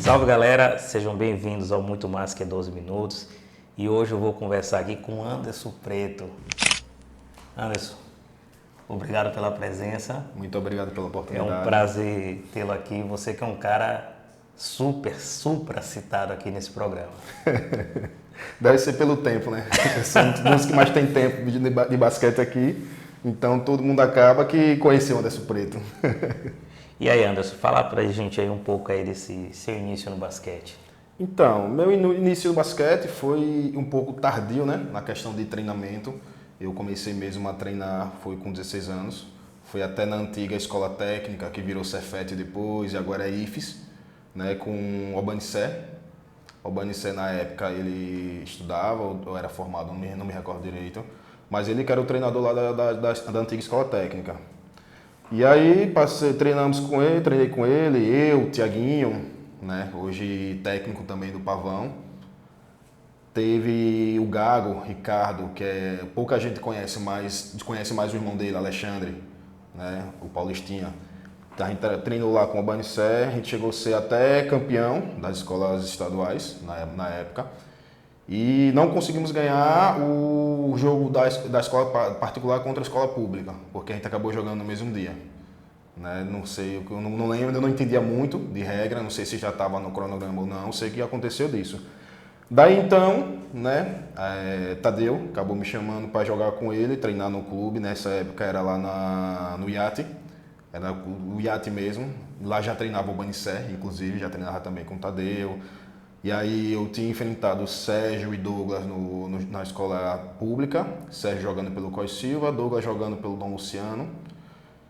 Salve galera, sejam bem-vindos ao Muito Mais Que 12 Minutos e hoje eu vou conversar aqui com Anderson Preto. Anderson, obrigado pela presença, Muito obrigado pela é oportunidade. um prazer tê-lo aqui, você que é um cara super citado aqui nesse programa. Deve ser pelo tempo, né? Sou um dos que mais tem tempo de basquete aqui, então todo mundo acaba que conheceu o Anderson Preto. E aí Anderson, fala pra gente aí um pouco aí desse seu início no basquete. Então, meu início no basquete foi um pouco tardio, né? Na questão de treinamento. Eu comecei mesmo a treinar, foi com 16 anos. Foi até na antiga escola técnica, que virou Cefet depois, e agora é IFES, né? Com o Obanissé. O Obanissé, na época, ele estudava, ou era formado, não me recordo direito. Mas ele que era o treinador lá da antiga escola técnica. E aí treinei com ele, eu, Tiaguinho, né? Hoje técnico também do Pavão. Teve o Gago, Ricardo, pouca gente conhece, mas conhece mais o irmão dele, Alexandre, né? O Paulistinha. Então, a gente treinou lá com o Abanicé, a gente chegou a ser até campeão das escolas estaduais na época. E não conseguimos ganhar o jogo da escola particular contra a escola pública, porque a gente acabou jogando no mesmo dia. Né? Não sei, eu não lembro, eu não entendia muito de regra, não sei se já estava no cronograma ou não, sei que aconteceu disso. Daí então, né, Tadeu acabou me chamando para jogar com ele, treinar no clube, nessa época era lá no Iate, era o Iate mesmo, lá já treinava o Banissé, inclusive, já treinava também com o Tadeu. E aí eu tinha enfrentado o Sérgio e Douglas na escola pública, Sérgio jogando pelo Cois Silva, Douglas jogando pelo Dom Luciano.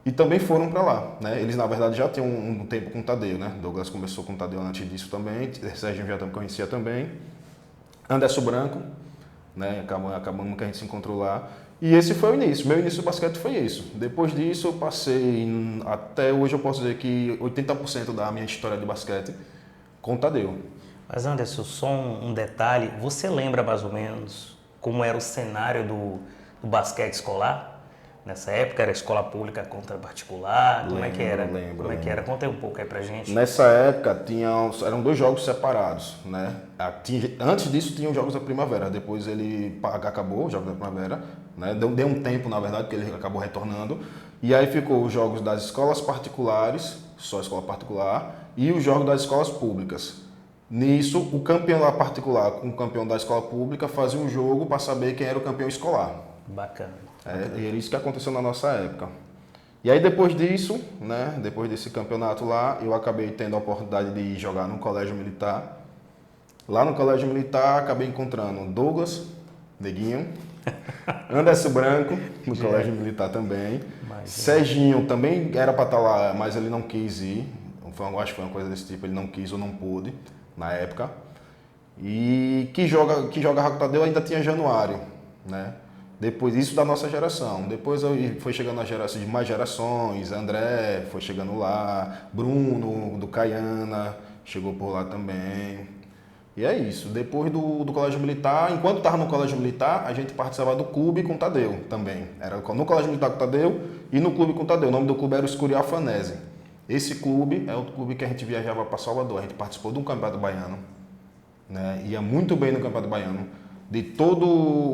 E também foram para lá, né? Eles na verdade já tinham um tempo com o Tadeu, né? Douglas começou com o Tadeu antes disso também, Sérgio já conhecia também. Anderson Branco, né? Acabamos que a gente se encontrou lá. E esse foi o início, meu início do basquete foi isso. Depois disso eu passei, até hoje eu posso dizer que 80% da minha história de basquete com o Tadeu. Mas Anderson, só um detalhe, você lembra mais ou menos como era o cenário do basquete escolar? Nessa época era escola pública contra particular, como é que era? Lembro. Que era? Conta aí um pouco aí pra gente. Nessa época eram dois jogos separados, né? Antes disso tinham os jogos da primavera, depois ele acabou os jogos da primavera, né? Deu um tempo na verdade que ele acabou retornando, e aí ficou os jogos das escolas particulares, só escola particular, e os jogos das escolas públicas. Nisso, o campeão da particular com o campeão da escola pública fazia um jogo para saber quem era o campeão escolar. Bacana. E era isso que aconteceu na nossa época. E aí depois disso, né, depois desse campeonato lá, eu acabei tendo a oportunidade de jogar no Colégio Militar. Lá no Colégio Militar, acabei encontrando Douglas, Neguinho, Anderson Branco, no Colégio Militar também. Serginho também era para estar lá, mas ele não quis ir. Acho que foi uma coisa desse tipo, ele não quis ou não pôde, na época. E que joga Tadeu ainda tinha Januário, né? Depois, isso da nossa geração. Depois foi chegando a geração de mais gerações, André foi chegando lá, Bruno, do Caiana, chegou por lá também. E é isso. Depois do Colégio Militar, enquanto estava no Colégio Militar, a gente participava do clube com o Tadeu também. Era no Colégio Militar com o Tadeu e no clube com o Tadeu. O nome do clube era o Escurial Fanese. Esse clube é o clube que a gente viajava para Salvador. A gente participou de um campeonato baiano, né? Ia muito bem no campeonato baiano. De todo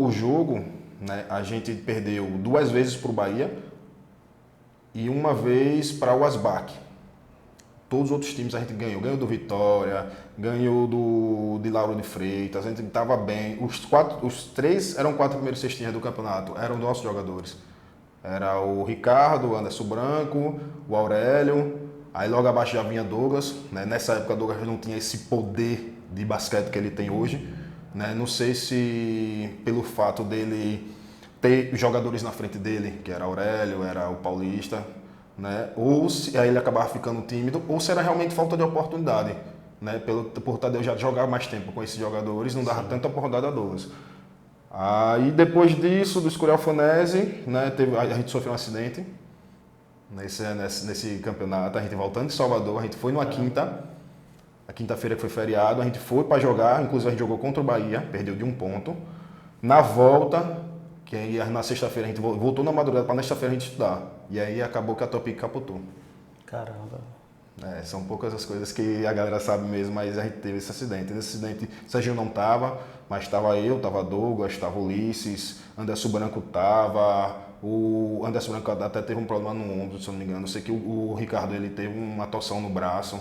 o jogo, né, a gente perdeu 2 vezes para o Bahia e 1 vez para o Asbac. Todos os outros times a gente ganhou. Ganhou do Vitória, ganhou de Lauro de Freitas, a gente estava bem. Os 3 eram 4 primeiros cestinhas do campeonato, eram nossos jogadores. Era o Ricardo, o Anderson Branco, o Aurélio, aí logo abaixo já vinha Douglas. Né? Nessa época Douglas não tinha esse poder de basquete que ele tem hoje. Né? Não sei se pelo fato dele ter jogadores na frente dele, que era Aurélio, era o Paulista, né? Ou se aí ele acabava ficando tímido, ou se era realmente falta de oportunidade. Né? Por Tadeu já jogar mais tempo com esses jogadores, não dava tanta oportunidade a Douglas. Aí depois disso, do Escurial Fanese, né, a gente sofreu um acidente nesse campeonato, a gente voltando de Salvador, a gente foi numa quinta-feira que foi feriado, a gente foi para jogar, inclusive a gente jogou contra o Bahia, perdeu de 1 ponto. Na volta, que aí na sexta-feira a gente voltou na madrugada para na sexta-feira a gente estudar. E aí acabou que a Topic capotou. Caramba. São poucas as coisas que a galera sabe mesmo, mas a gente teve esse acidente. Nesse acidente, o Serginho não estava, mas estava eu, estava Douglas, estava Ulisses, Anderson Branco estava, o Anderson Branco até teve um problema no ombro, se eu não me engano. Eu sei que o Ricardo ele teve uma torção no braço.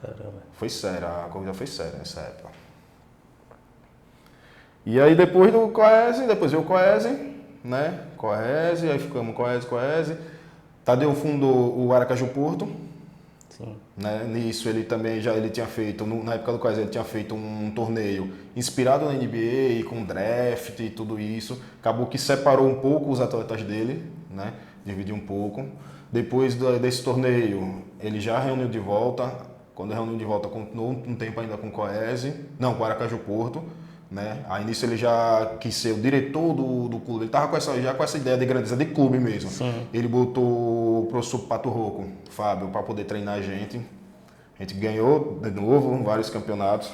Caramba. Foi séria, a corrida foi séria nessa época. E aí depois do Coese, depois veio o Coese, né? Coese, aí ficamos Coese. Tadeu fundou o Aracaju Porto. Sim. Né? Nisso ele também ele tinha feito, na época do Coese ele tinha feito um torneio inspirado na NBA, com draft e tudo isso. Acabou que separou um pouco os atletas dele, né? Dividiu um pouco. Depois desse torneio, ele já reuniu de volta. Quando reuniu de volta, continuou um tempo ainda com o Coese, não, com o Aracaju Porto. Né? Aí nisso ele já quis ser o diretor do clube, ele estava já com essa ideia de grandeza de clube mesmo. Sim. Ele botou o professor Pato Rocco, Fábio, para poder treinar a gente. A gente ganhou de novo vários campeonatos.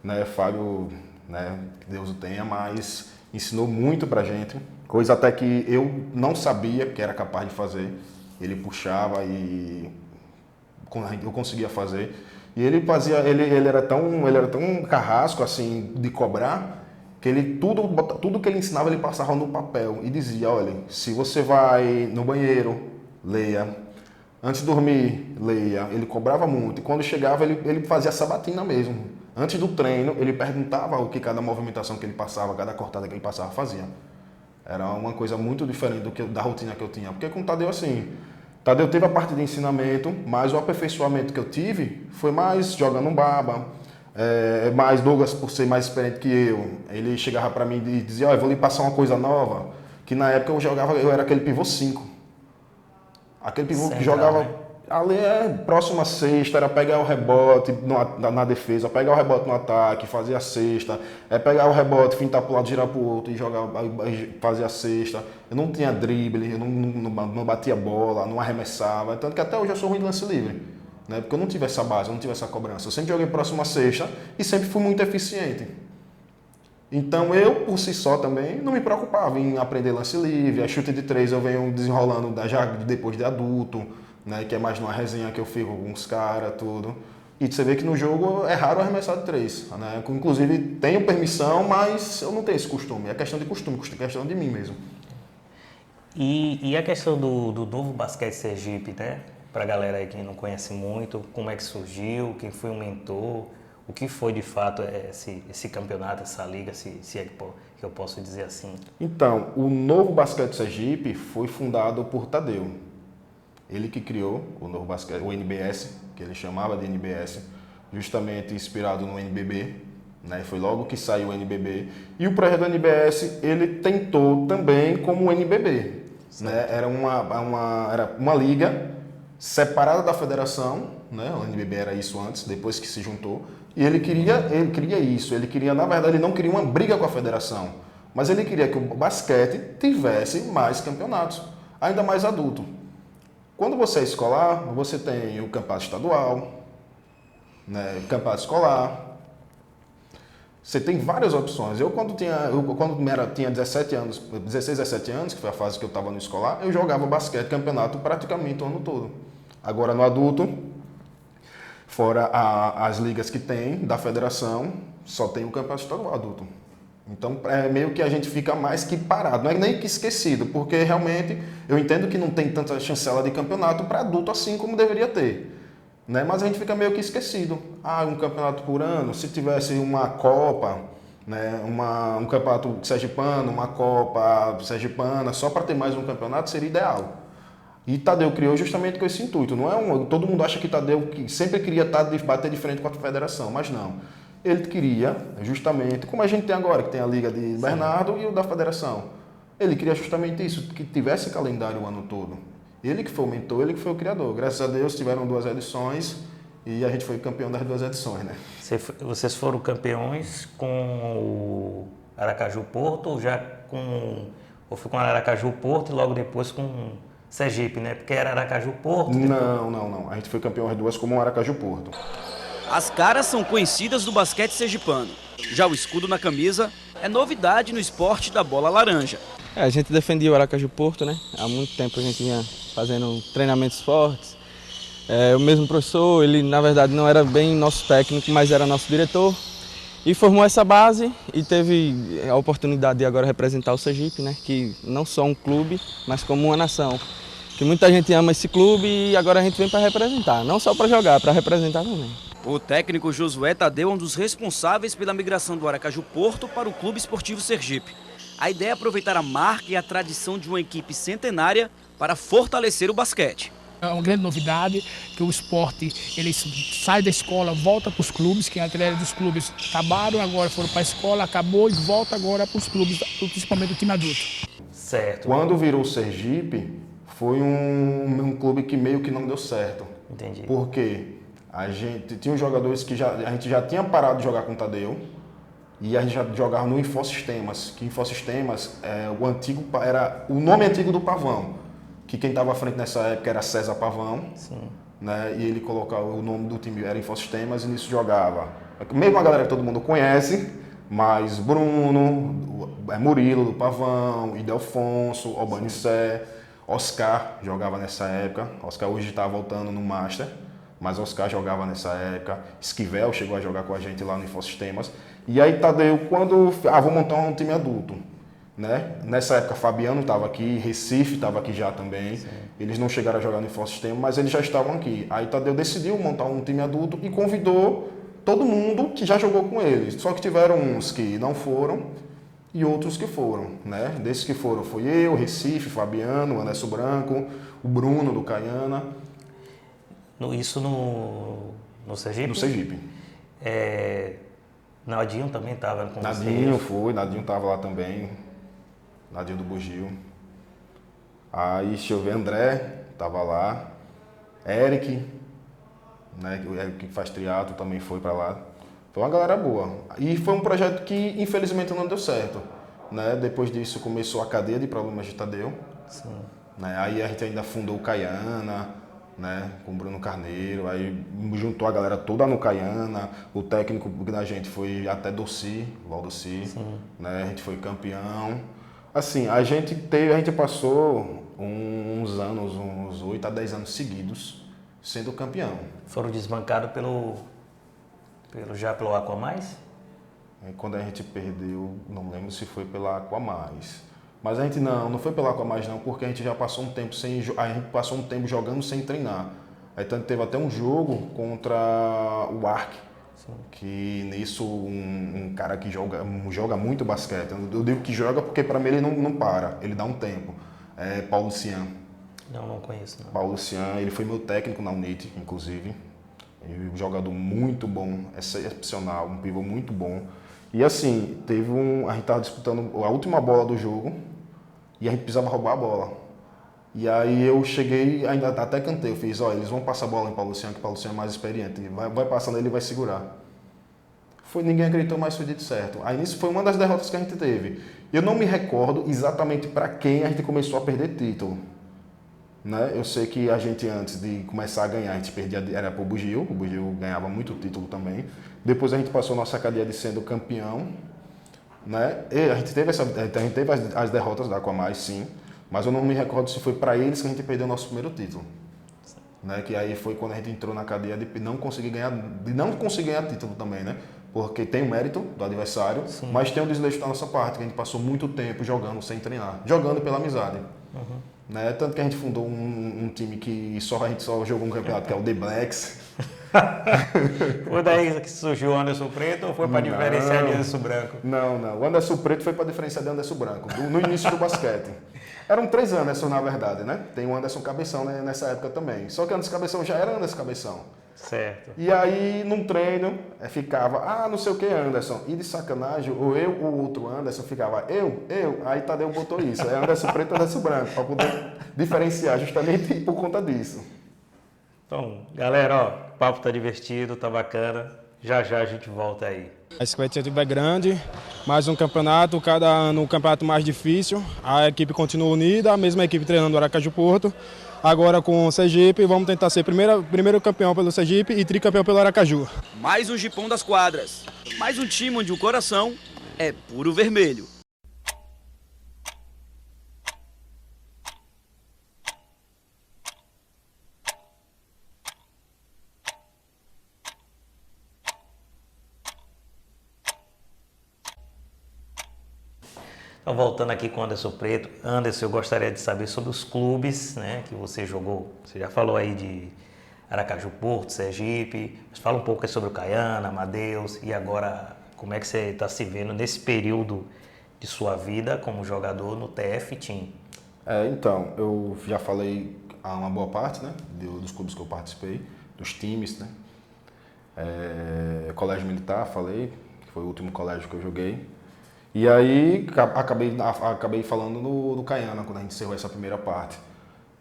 Né? Fábio, né, que Deus o tenha, mas ensinou muito pra gente, coisa até que eu não sabia que era capaz de fazer. Ele puxava e eu conseguia fazer. E ele fazia, ele era tão carrasco assim de cobrar que ele tudo que ele ensinava ele passava no papel e dizia, olha, se você vai no banheiro, leia. Antes de dormir, leia. Ele cobrava muito. E quando chegava, ele fazia sabatina mesmo. Antes do treino, ele perguntava o que cada movimentação que ele passava, cada cortada que ele passava fazia. Era uma coisa muito diferente da rotina que eu tinha. Porque com o Tadeu assim, Tadeu teve a parte de ensinamento, mas o aperfeiçoamento que eu tive foi mais jogando baba, mais Douglas por ser mais experiente que eu. Ele chegava para mim e dizia, eu vou lhe passar uma coisa nova, que na época eu era aquele pivô 5. Aquele pivô que jogava, né? Ali próximo à cesta, era pegar o rebote na defesa, pegar o rebote no ataque, fazer a cesta, pegar o rebote, fintar para o lado, girar para o outro e jogar, fazer a cesta. Eu não tinha drible, eu não batia bola, não arremessava, tanto que até hoje eu sou ruim de lance livre, né? Porque eu não tive essa base, eu não tive essa cobrança. Eu sempre joguei próximo à cesta e sempre fui muito eficiente. Então eu, por si só também, não me preocupava em aprender lance livre, a chute de 3 eu venho desenrolando já depois de adulto, né, que é mais numa resenha que eu fico com os caras, tudo. E você vê que no jogo é raro arremessar de 3. Né? Inclusive, tenho permissão, mas eu não tenho esse costume. É questão de costume, é questão de mim mesmo. E a questão do novo basquete Sergipe, né? Pra galera aí que não conhece muito, como é que surgiu, quem foi o mentor, o que foi de fato esse campeonato, essa liga, se é que eu posso dizer assim? Então, o novo basquete Sergipe foi fundado por Tadeu. Ele que criou o novo basquete, o NBS, que ele chamava de NBS, justamente inspirado no NBB, né? Foi logo que saiu o NBB. E o projeto do NBS, ele tentou também como o NBB, né? Era uma liga separada da federação, né? O NBB era isso antes, depois que se juntou. E ele queria isso, na verdade, ele não queria uma briga com a federação, mas ele queria que o basquete tivesse mais campeonatos, ainda mais adulto. Quando você é escolar, você tem o campeonato estadual, né, campeonato escolar. Você tem várias opções. Eu quando tinha 16, 17 anos, que foi a fase que eu estava no escolar, eu jogava basquete, campeonato praticamente o ano todo. Agora no adulto, fora as ligas que tem da federação, só tem o campeonato estadual adulto. Então, é meio que a gente fica mais que parado, não é nem que esquecido, porque realmente eu entendo que não tem tanta chancela de campeonato para adulto assim como deveria ter, né? Mas a gente fica meio que esquecido. Um campeonato por ano, se tivesse uma Copa, né? Um campeonato sergipano, uma Copa sergipana, só para ter mais um campeonato seria ideal. E Tadeu criou justamente com esse intuito. Todo mundo acha que Tadeu sempre queria bater de frente com a federação, mas não. Ele queria, justamente, como a gente tem agora, que tem a Liga de Bernardo e o da Federação. Ele queria justamente isso, que tivesse calendário o ano todo. Ele que foi o mentor, ele que foi o criador. Graças a Deus tiveram 2 edições e a gente foi campeão das 2 edições, né? Vocês foram campeões com o Aracaju Porto ou foi com o Aracaju Porto e logo depois com Sergipe, né? Porque era Aracaju Porto. Não. A gente foi campeão as 2 como o Aracaju Porto. As caras são conhecidas do basquete sergipano. Já o escudo na camisa é novidade no esporte da bola laranja. A gente defendia o Aracaju Porto, né? Há muito tempo a gente vinha fazendo treinamentos fortes, O mesmo professor, ele na verdade não era bem nosso técnico, mas era nosso diretor. E formou essa base e teve a oportunidade de agora representar o Sergipe, né? Que não só um clube, mas como uma nação. Que muita gente ama esse clube e agora a gente vem para representar, não só para jogar, para representar também. O técnico Josué Tadeu é um dos responsáveis pela migração do Aracaju Porto para o Clube Esportivo Sergipe. A ideia é aproveitar a marca e a tradição de uma equipe centenária para fortalecer o basquete. É uma grande novidade que o esporte ele sai da escola, volta para os clubes, que a atleta dos clubes acabaram, agora foram para a escola, acabou e volta agora para os clubes, principalmente o time adulto. Certo. Quando virou o Sergipe, foi um clube que meio que não deu certo. Entendi. Porque a gente tinha uns jogadores que a gente já tinha parado de jogar com o Tadeu e a gente já jogava no Infosistemas, que Infosistemas era o nome antigo do Pavão. Que quem estava à frente nessa época era César Pavão, Sim. né? E ele colocava o nome do time, era Infosistemas, e nisso jogava. Mesmo a galera que todo mundo conhece, mas Bruno, Murilo do Pavão, Idelfonso, Albanissé, Oscar jogava nessa época. Oscar hoje está voltando no Master, mas Oscar jogava nessa época. Esquivel chegou a jogar com a gente lá no Infosistemas. E aí Tadeu, vou montar um time adulto. Né? Nessa época Fabiano estava aqui, Recife estava aqui já também. Sim. Eles não chegaram a jogar no Infosistema, mas eles já estavam aqui. Aí Tadeu decidiu montar um time adulto e convidou todo mundo que já jogou com eles. Só que tiveram uns que não foram e outros que foram. Né? Desses que foram foi eu, Recife, Fabiano, Anderson Branco, o Bruno do Caiana. Isso no Sergipe? No Sergipe. Nadinho também estava com vocês? Nadinho estava lá também. Nadinho do Bugio. Aí, deixa eu ver, André estava lá. Eric, né, o Eric que faz triatlo também foi para lá. Foi uma galera boa. E foi um projeto que, infelizmente, não deu certo. Né? Depois disso, começou a cadeia de problemas de Tadeu. Sim. Né? Aí a gente ainda fundou o Caiana, né, com o Bruno Carneiro. Aí juntou a galera toda no Caiana. O técnico da gente foi até Doci, Valdossi. Né? A gente foi campeão. Assim, a gente passou uns anos, uns 8 a 10 anos seguidos, sendo campeão. Foram desbancados pelo Aqua Mais? Quando a gente perdeu, não lembro se foi pela Aqua Mais. Mas a gente não foi pela Aqua Mais não, porque a gente já passou um tempo jogando sem treinar. Aí tanto teve até um jogo contra o Arc. Sim. Que nisso um cara que joga muito basquete. Eu digo que joga porque para mim ele não para, ele dá um tempo. É Paulo Cian. Não conheço. Não. Paulo Cian, ele foi meu técnico na UNIT, inclusive. Um jogador muito bom, excepcional, um pivô muito bom. E assim, a gente estava disputando a última bola do jogo e a gente precisava roubar a bola. E aí eu cheguei, ainda até cantei, eu fiz, eles vão passar a bola em Paulo Luciano, que Paulo Luciano é mais experiente, vai passando ele e vai segurar. Ninguém acreditou, mas foi dito certo. Aí nisso foi uma das derrotas que a gente teve. Eu não me recordo exatamente para quem a gente começou a perder título. Né? Eu sei que a gente, antes de começar a ganhar, a gente perdia, era para o Bugio ganhava muito título também. Depois a gente passou nossa cadeia de sendo campeão. Né? E a gente teve as derrotas da Aqua Mais, sim. Mas eu não me recordo se foi para eles que a gente perdeu o nosso primeiro título. Né? Que aí foi quando a gente entrou na cadeia de não conseguir ganhar título também, né? Porque tem o mérito do adversário, sim, mas tem o desleixo da nossa parte, que a gente passou muito tempo jogando sem treinar, jogando pela amizade. Uhum. Né? Tanto que a gente fundou um time que a gente só jogou um campeonato, que é o The Blacks. Foi daí que surgiu o Anderson Preto ou foi para diferenciar de Anderson Branco? Não. O Anderson Preto foi para diferenciar de Anderson Branco, no início do basquete. Eram 3 Anderson, na verdade, né? Tem o Anderson Cabeção, né, nessa época também. Só que Anderson Cabeção já era Anderson Cabeção. Certo. E aí, num treino, ficava, não sei o que, Anderson. E de sacanagem, ou eu ou outro Anderson ficava, eu. Aí Tadeu botou isso. É Anderson Preto e Anderson Branco, para poder diferenciar justamente por conta disso. Então, galera, o papo tá divertido, tá bacana. Já a gente volta aí. A expectativa é grande, mais um campeonato, cada ano um campeonato mais difícil. A equipe continua unida, a mesma equipe treinando o Aracaju Porto. Agora com o Sergipe, vamos tentar ser primeiro campeão pelo Sergipe e tricampeão pelo Aracaju. Mais um Gipão das quadras, mais um time onde o coração é puro vermelho. Então, voltando aqui com o Anderson Preto. Anderson, eu gostaria de saber sobre os clubes, né, que você jogou. Você já falou aí de Aracaju, Porto, Sergipe. Mas fala um pouco aí sobre o Caiana, Amadeus. E agora, como é que você está se vendo nesse período de sua vida como jogador no TF Team? Então, eu já falei a uma boa parte, né, dos clubes que eu participei, dos times, né. Colégio Militar, falei, que foi o último colégio que eu joguei. E aí acabei falando do Caiana, quando a gente encerrou essa primeira parte.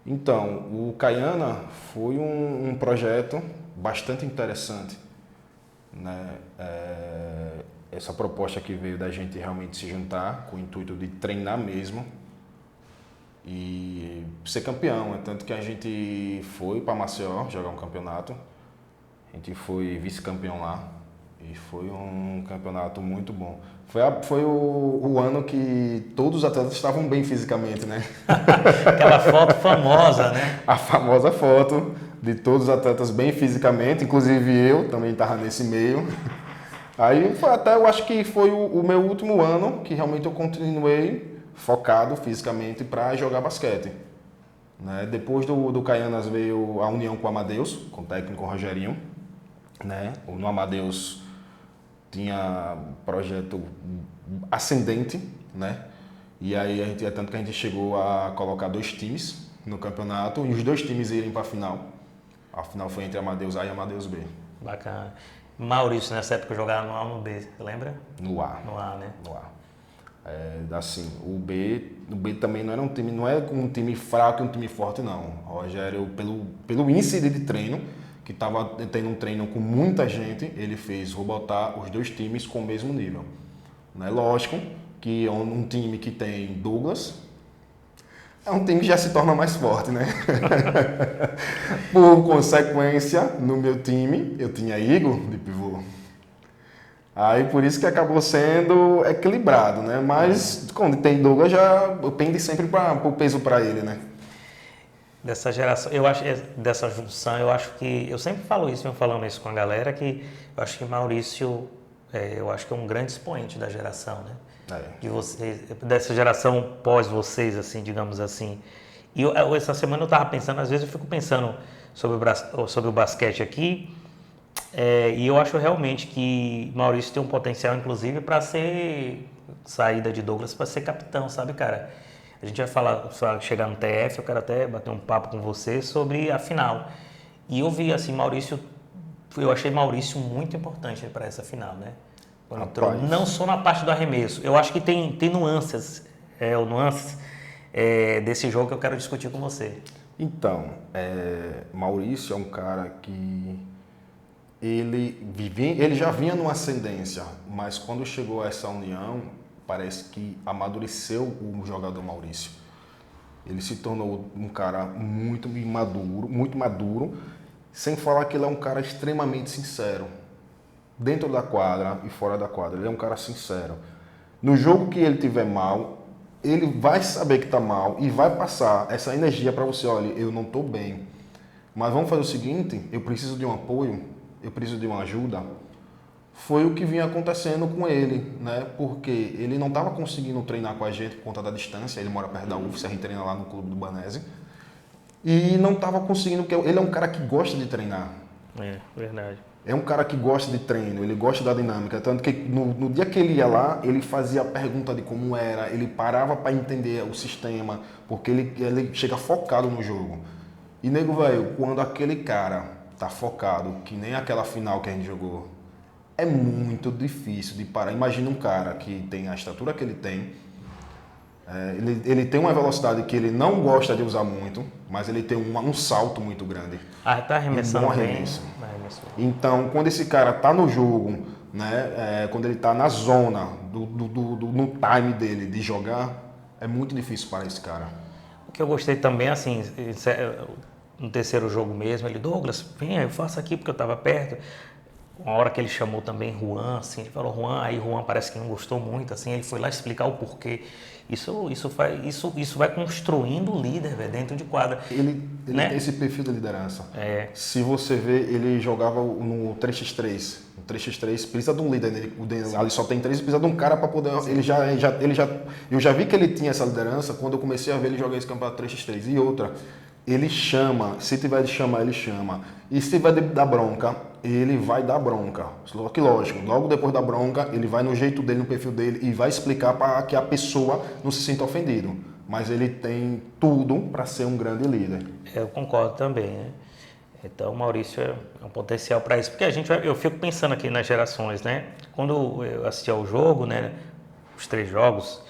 Então, o Caiana foi um projeto bastante interessante, né? Essa proposta que veio da gente realmente se juntar com o intuito de treinar mesmo e ser campeão. É tanto que a gente foi para Maceió jogar um campeonato, a gente foi vice-campeão lá e foi um campeonato muito bom. Foi o ano que todos os atletas estavam bem fisicamente, né? Aquela foto famosa, né? A famosa foto de todos os atletas bem fisicamente, inclusive eu também estava nesse meio. Aí eu acho que foi o meu último ano que realmente eu continuei focado fisicamente para jogar basquete. Né? Depois do Caianas veio a união com o Amadeus, com o técnico Rogerinho. Né? No Amadeus tinha projeto ascendente, né? E aí tanto que a gente chegou a colocar 2 times no campeonato e os 2 times irem para a final. A final foi entre Amadeus A e Amadeus B. Bacana. Maurício, nessa época, jogava no A ou no B, lembra? No A. No A, né? No A. Assim, o B também não era um time, não é um time fraco e um time forte, não. O Rogério, pelo índice de treino, que estava tendo um treino com muita gente, ele vou botar os 2 times com o mesmo nível. Né? Lógico que um time que tem Douglas é um time que já se torna mais forte, né? Por consequência, no meu time, eu tinha Igor de pivô. Aí por isso que acabou sendo equilibrado, né? Mas quando tem Douglas, já pende sempre o peso para ele, né? Dessa geração, dessa junção, eu acho que, eu sempre falo isso, venho falando isso com a galera, que eu acho que Maurício, eu acho que é um grande expoente da geração, né? De vocês, dessa geração pós vocês, assim, digamos assim. E essa semana eu estava pensando, às vezes eu fico pensando sobre o basquete aqui, e eu acho realmente que Maurício tem um potencial, inclusive, para ser saída de Douglas, para ser capitão, sabe, cara? A gente vai falar, chegar no TF, eu quero até bater um papo com você sobre a final. E eu vi, assim, eu achei Maurício muito importante para essa final, né? Quando entrou, não só na parte do arremesso. Eu acho que tem nuances, desse jogo que eu quero discutir com você. Então, Maurício é um cara que ele já vinha numa ascendência, mas quando chegou a essa união, parece que amadureceu o jogador Maurício. Ele se tornou um cara muito maduro, sem falar que ele é um cara extremamente sincero. Dentro da quadra e fora da quadra, ele é um cara sincero. No jogo que ele tiver mal, ele vai saber que está mal e vai passar essa energia para você. Olha, eu não estou bem, mas vamos fazer o seguinte, eu preciso de um apoio, eu preciso de uma ajuda. Foi o que vinha acontecendo com ele, né? Porque ele não estava conseguindo treinar com a gente por conta da distância, ele mora perto da UFS, a gente treina lá no clube do Banese, e não estava conseguindo, porque ele é um cara que gosta de treinar. É, verdade. É um cara que gosta de treino, ele gosta da dinâmica, tanto que no dia que ele ia lá, ele fazia a pergunta de como era, ele parava para entender o sistema, porque ele chega focado no jogo. E nego, velho, quando aquele cara tá focado, que nem aquela final que a gente jogou, é muito difícil de parar. Imagina um cara que tem a estatura que ele tem, ele tem uma velocidade que ele não gosta de usar muito, mas ele tem um salto muito grande. Tá arremessando bem. Então, quando esse cara tá no jogo, né, quando ele tá na zona, no time dele de jogar, é muito difícil para esse cara. O que eu gostei também, assim, no terceiro jogo mesmo, ele, Douglas, vem, eu faço aqui porque eu estava perto. uma hora que ele chamou também Juan, assim, ele falou Juan, aí Juan parece que não gostou muito, assim, ele foi lá explicar o porquê. Isso vai construindo o líder, velho, dentro de quadra. Ele né? tem esse perfil de liderança. É. Se você vê, ele jogava no 3x3. No 3x3 precisa de um líder. Ali só tem 3, precisa de um cara para poder. Eu já vi que ele tinha essa liderança quando eu comecei a ver ele jogar esse campeonato 3x3. E outra, ele chama, se tiver de chamar, ele chama. E se tiver de dar bronca, ele vai dar bronca. Só que lógico, logo depois da bronca, ele vai no jeito dele, no perfil dele e vai explicar para que a pessoa não se sinta ofendido. Mas ele tem tudo para ser um grande líder. Eu concordo também, né? Então o Maurício é um potencial para isso. Porque eu fico pensando aqui nas gerações, né? Quando eu assisti ao jogo, né? Os 3 jogos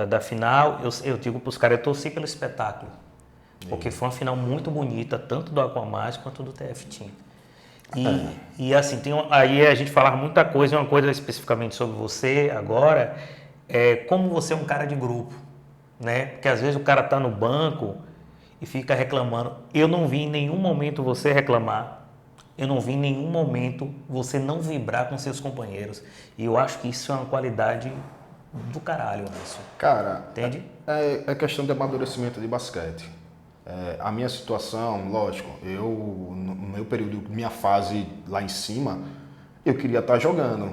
da final, eu digo para os caras, eu torci pelo espetáculo. Porque foi uma final muito bonita, tanto do Aquamais quanto do TF Team. E assim, aí a gente falava muita coisa, uma coisa especificamente sobre você agora, como você é um cara de grupo, né? Porque às vezes o cara tá no banco e fica reclamando. Eu não vi em nenhum momento você reclamar, eu não vi em nenhum momento você não vibrar com seus companheiros. E eu acho que isso é uma qualidade do caralho, Anderson. Cara, entende? É questão de amadurecimento de basquete. A minha situação, lógico, no meu período, minha fase lá em cima, eu queria estar jogando.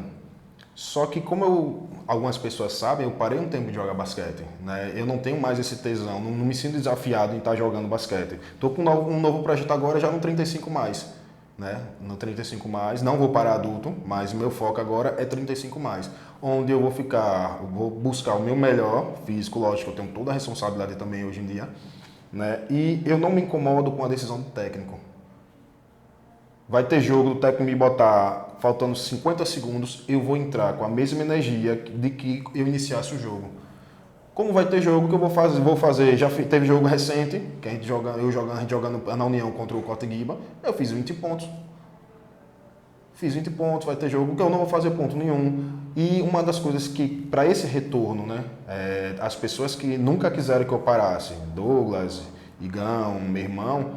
Só que como algumas pessoas sabem, eu parei um tempo de jogar basquete, né? Eu não tenho mais esse tesão, não me sinto desafiado em estar jogando basquete. Estou com um novo projeto agora, já no 35 mais, né? No 35 mais, não vou parar adulto, mas meu foco agora é 35 mais, onde eu vou buscar o meu melhor físico, lógico, eu tenho toda a responsabilidade também hoje em dia, né? E eu não me incomodo com a decisão do técnico. Vai ter jogo do técnico me botar faltando 50 segundos, eu vou entrar com a mesma energia de que eu iniciasse o jogo. Como vai ter jogo que eu vou fazer, já teve jogo recente, que a gente jogando na União contra o Coteguiba, eu fiz 20 pontos. Fiz 20 pontos, vai ter jogo que eu não vou fazer ponto nenhum. E uma das coisas que, para esse retorno, né, as pessoas que nunca quiseram que eu parasse, Douglas, Igão, meu irmão,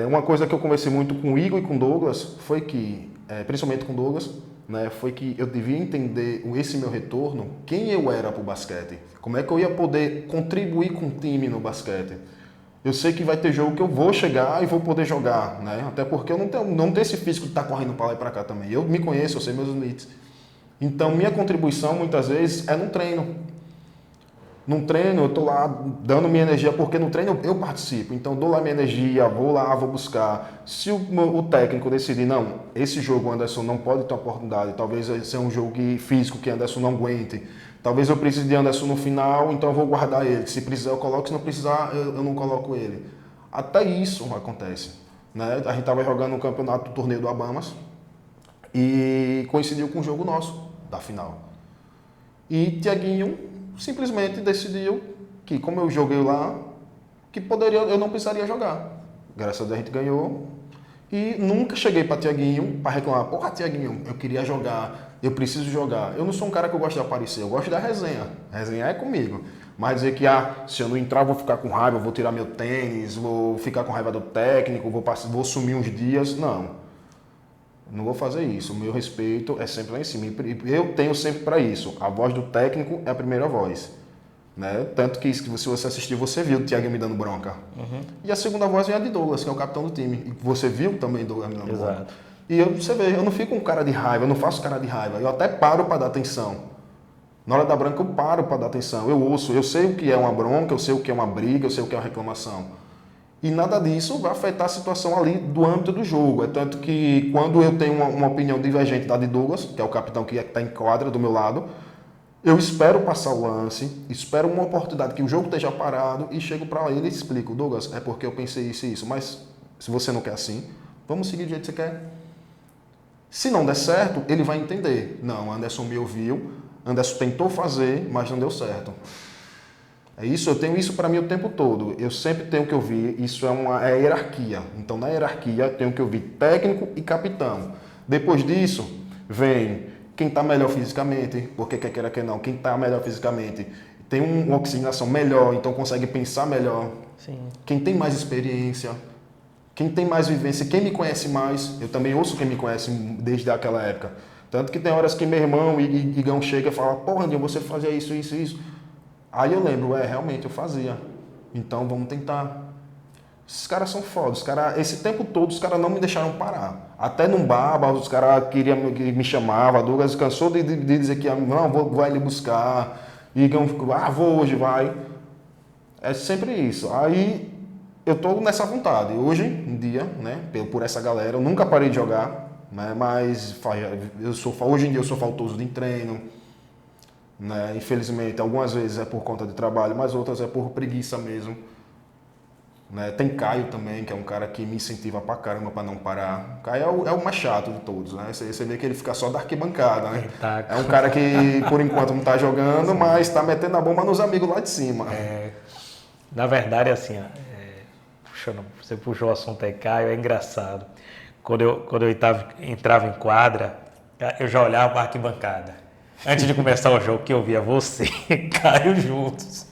uma coisa que eu conversei muito com o Igor e com o Douglas foi que, principalmente com o Douglas, né, foi que eu devia entender esse meu retorno, quem eu era para o basquete, como é que eu ia poder contribuir com o time no basquete. Eu sei que vai ter jogo que eu vou chegar e vou poder jogar, né? Até porque eu não tenho esse físico de estar correndo para lá e para cá também. Eu me conheço, eu sei meus limites. Então, minha contribuição, muitas vezes, é no treino. No treino, eu estou lá dando minha energia, porque no treino eu participo. Então, dou lá minha energia, vou lá, vou buscar. Se o técnico decidir, não, esse jogo o Anderson não pode ter oportunidade, talvez seja um jogo físico que Anderson não aguente, talvez eu precise de Anderson no final, então eu vou guardar ele. Se precisar, eu coloco. Se não precisar, eu não coloco ele. Até isso acontece, né? A gente estava jogando um campeonato do torneio do Abamas e coincidiu com o jogo nosso, da final. E Tiaguinho simplesmente decidiu que, como eu joguei lá, que eu não precisaria jogar. Graças a Deus a gente ganhou. E nunca cheguei para Tiaguinho para reclamar. Porra, Tiaguinho, eu queria jogar, eu preciso jogar. Eu não sou um cara que eu gosto de aparecer, eu gosto da resenha. Resenha é comigo. Mas dizer que se eu não entrar, eu vou ficar com raiva, vou tirar meu tênis, vou ficar com raiva do técnico, vou sumir uns dias. Não. Não vou fazer isso. O meu respeito é sempre lá em cima. Eu tenho sempre para isso. A voz do técnico é a primeira voz. Né? Tanto que se você assistiu, você viu o Thiago me dando bronca. Uhum. E a segunda voz é a de Douglas, que é o capitão do time. E você viu também Douglas me dando bronca. E você vê, eu não fico com cara de raiva, eu não faço cara de raiva. Eu até paro para dar atenção. Na hora da bronca eu paro para dar atenção. Eu ouço, eu sei o que é uma bronca, eu sei o que é uma briga, eu sei o que é uma reclamação. E nada disso vai afetar a situação ali do âmbito do jogo. É tanto que quando eu tenho uma opinião divergente da de Douglas, que é o capitão que está em quadra do meu lado, eu espero passar o lance, espero uma oportunidade que o jogo esteja parado e chego para ele e explico, Douglas, é porque eu pensei isso e isso, mas se você não quer assim, vamos seguir do jeito que você quer. Se não der certo, ele vai entender. Não, Anderson me ouviu, Anderson tentou fazer, mas não deu certo. É isso, eu tenho isso para mim o tempo todo. Eu sempre tenho que ouvir, isso é hierarquia. Então, na hierarquia, eu tenho que ouvir técnico e capitão. Depois disso, vem quem está melhor fisicamente, porque quer queira que não, quem está melhor fisicamente tem uma oxigenação melhor, então consegue pensar melhor. Sim. Quem tem mais experiência, Quem tem mais vivência, quem me conhece mais, eu também ouço quem me conhece desde aquela época. Tanto que tem horas que meu irmão e Igão chega e fala, pô, Randinho, você fazia isso, isso, isso. Aí eu lembro, realmente eu fazia. Então vamos tentar. Esses caras são foda. Esse tempo todo os caras não me deixaram parar. Até num bar, os caras queriam que me chamava, Douglas cansou de dizer que não, vai lhe buscar. E Igão ficou, vou hoje, vai. É sempre isso. Aí eu tô nessa vontade. Hoje em dia, né, por essa galera, eu nunca parei de jogar, né, mas hoje em dia eu sou faltoso de treino. Né? Infelizmente, algumas vezes é por conta de trabalho, mas outras é por preguiça mesmo. Né? Tem Caio também, que é um cara que me incentiva pra caramba pra não parar. Caio é o mais chato de todos, né? Você vê que ele fica só da arquibancada, né? Tá. É um cara que, por enquanto, não tá jogando, mas tá metendo a bomba nos amigos lá de cima. Na verdade, assim, você puxou o assunto aí, Caio, é engraçado. Quando eu entrava em quadra, eu já olhava pra arquibancada. Antes de começar o jogo, que eu via você e Caio juntos.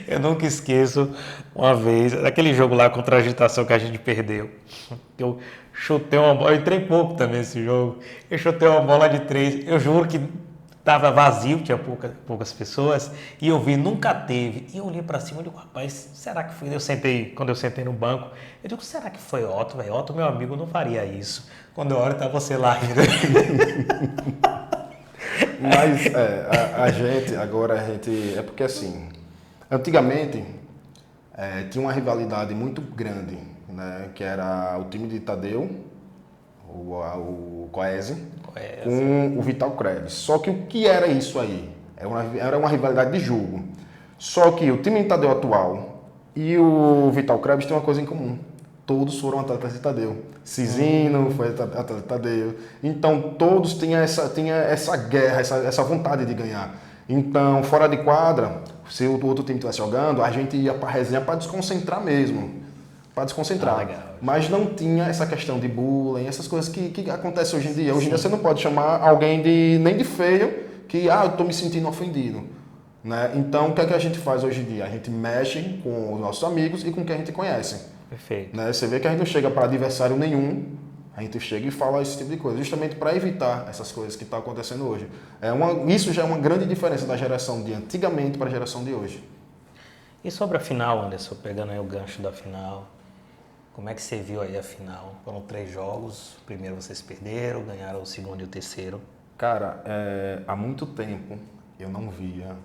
Eu nunca esqueço uma vez, aquele jogo lá contra a Agitação que a gente perdeu. Eu chutei uma bola, eu entrei pouco também nesse jogo. Eu chutei uma bola de 3, eu juro que estava vazio, tinha poucas pessoas, e eu vi, nunca teve. E eu olhei pra cima e digo, rapaz, será que foi? Quando eu sentei no banco, eu digo, será que foi Otto, velho? Otto, meu amigo, não faria isso. Quando eu olho, tá você lá rindo. Mas agora a gente, é porque assim, antigamente tinha uma rivalidade muito grande, né, que era o time de Tadeu, o Coese, com o Vital Krebs. Só que o que era isso aí? Era uma rivalidade de jogo. Só que o time de Tadeu atual e o Vital Krebs têm uma coisa em comum. Todos foram atletas de Tadeu. Cisino foi atleta de Tadeu. Então todos tinham essa guerra, essa vontade de ganhar. Então, fora de quadra, se o outro time estivesse jogando, a gente ia para a resenha para desconcentrar mesmo. Para desconcentrar. Legal. Mas não tinha essa questão de bullying, essas coisas que acontecem hoje em dia. Hoje em dia você não pode chamar alguém nem de feio que, eu estou me sentindo ofendido. Né? Então, o que é que a gente faz hoje em dia? A gente mexe com os nossos amigos e com quem a gente conhece. Perfeito. Né? Você vê que a gente não chega para adversário nenhum, a gente chega e fala esse tipo de coisa, justamente para evitar essas coisas que estão acontecendo hoje. Isso já é uma grande diferença da geração de antigamente para a geração de hoje. E sobre a final, Anderson, pegando aí o gancho da final, como é que você viu aí a final? Foram 3 jogos, o primeiro vocês perderam, ganharam o segundo e o terceiro. Cara, há muito tempo eu não via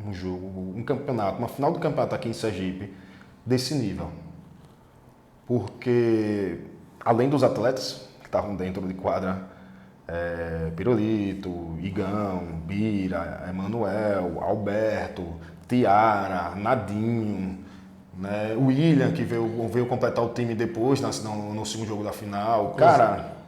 um jogo, um campeonato, uma final do campeonato aqui em Sergipe desse nível. Porque, além dos atletas que estavam dentro de quadra, Pirulito, Igão, Bira, Emanuel, Alberto, Tiara, Nadinho, né, o William, que veio completar o time depois, no segundo jogo da final.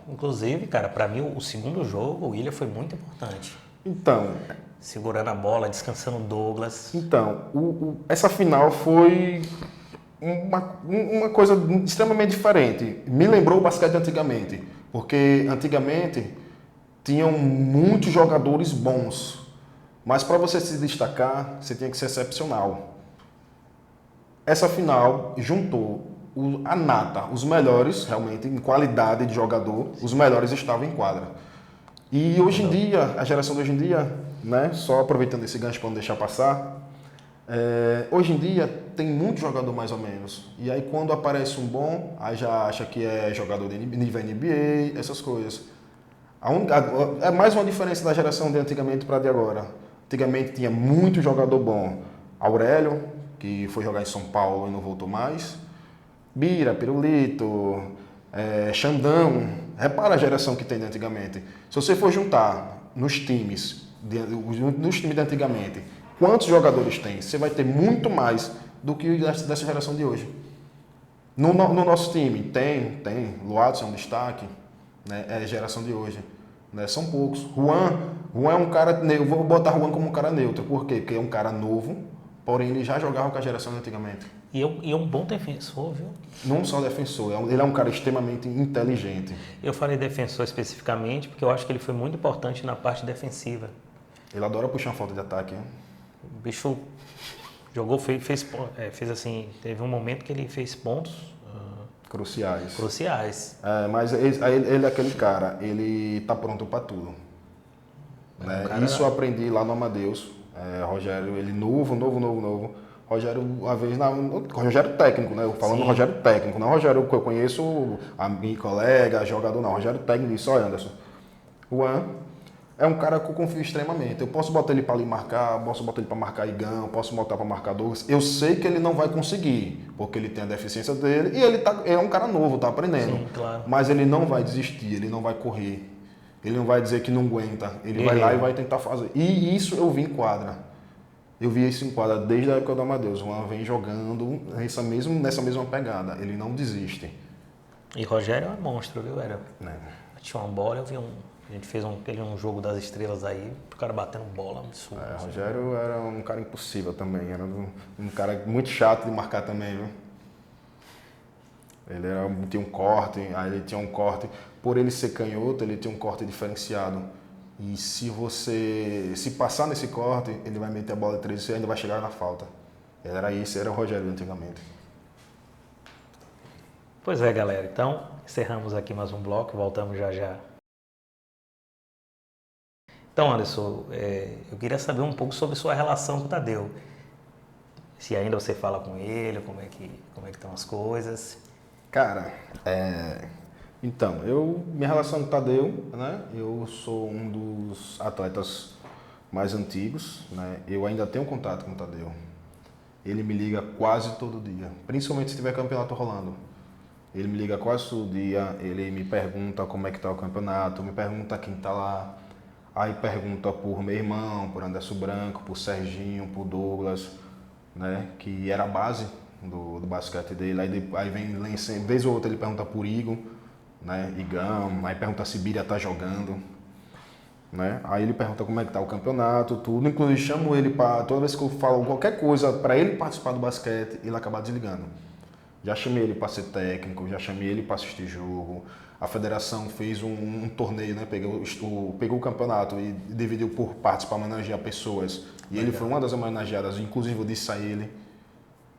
Inclusive, cara, para mim o segundo jogo, o William foi muito importante. Então, segurando a bola, descansando o Douglas. Então, essa final foi uma coisa extremamente diferente. Me lembrou o basquete antigamente, porque antigamente tinham muitos jogadores bons, mas para você se destacar, você tinha que ser excepcional. Essa final juntou a nata, os melhores, realmente, em qualidade de jogador, os melhores estavam em quadra. E hoje em dia, a geração de hoje em dia, né, só aproveitando esse gancho para não deixar passar, hoje em dia tem muito jogador mais ou menos. E aí quando aparece um bom, aí já acha que é jogador de nível NBA, essas coisas. É mais uma diferença da geração de antigamente para de agora. Antigamente tinha muito jogador bom. Aurélio, que foi jogar em São Paulo e não voltou mais. Bira, Pirulito, Xandão. Repara a geração que tem de antigamente. Se você for juntar nos times de antigamente, quantos jogadores tem? Você vai ter muito mais do que dessa geração de hoje. No nosso time, tem. Luadson é um destaque, né? É a geração de hoje. Né? São poucos. Juan é um cara, eu vou botar Juan como um cara neutro. Por quê? Porque é um cara novo, porém ele já jogava com a geração de antigamente. E é um bom defensor, viu? Não só defensor, ele é um cara extremamente inteligente. Eu falei defensor especificamente porque eu acho que ele foi muito importante na parte defensiva. Ele adora puxar uma falta de ataque, hein? O bicho jogou, fez assim, teve um momento que ele fez pontos Cruciais. cruciais. Mas ele é aquele cara, ele tá pronto para tudo. Né? cara- Isso eu aprendi lá no Amadeus. Rogério, ele novo. Rogério, uma vez, Rogério técnico, né? Eu falando Sim. Rogério técnico, não Rogério que eu conheço, amigo, colega, jogador, não. Rogério técnico, disse, olha, Anderson, o Juan é um cara que eu confio extremamente. Eu posso botar ele para ali marcar, posso botar ele para marcar Igão, posso botar para marcar Douglas. Eu sei que ele não vai conseguir, porque ele tem a deficiência dele e ele é um cara novo, tá aprendendo. Sim, claro. Mas ele não vai desistir, ele não vai correr. Ele não vai dizer que não aguenta. Ele vai lá e vai tentar fazer. E isso eu vi em quadra. Eu vi isso em quadra desde a época do Amadeus. O Juan vem jogando nessa mesma pegada. Ele não desiste. E Rogério é um monstro, viu, velho? Né? Tinha uma bola, a gente fez um jogo das estrelas aí, o cara batendo bola, absurdo. Rogério era um cara impossível também. Era um cara muito chato de marcar também, viu? Tinha um corte, aí ele tinha um corte. Por ele ser canhoto, ele tinha um corte diferenciado. E se passar nesse corte, ele vai meter a bola de 3 e você ainda vai chegar na falta. Era o Rogério antigamente. Pois é, galera. Então, encerramos aqui mais um bloco, voltamos já já. Então, Anderson, eu queria saber um pouco sobre sua relação com o Tadeu. Se ainda você fala com ele, como é que estão as coisas. Cara, então, minha relação com o Tadeu, né? Eu sou um dos atletas mais antigos, né? Eu ainda tenho contato com o Tadeu. Ele me liga quase todo dia, principalmente se tiver campeonato rolando. Ele me liga quase todo dia, ele me pergunta como é que tá o campeonato, me pergunta quem tá lá. Aí pergunta por meu irmão, por Anderson Branco, por Serginho, por Douglas, né? Que era a base do basquete dele. Aí vem, vez ou outra, ele pergunta por Igor, né? Igão, aí pergunta se Bíria tá jogando, né? Aí ele pergunta como é que tá o campeonato, tudo. Inclusive chamo ele para toda vez que eu falo qualquer coisa para ele participar do basquete, ele acaba desligando. Já chamei ele para ser técnico, já chamei ele para assistir jogo. A federação fez um torneio, né? Pegou o campeonato e dividiu por partes para homenagear pessoas. E ele foi uma das homenageadas, inclusive eu disse a ele,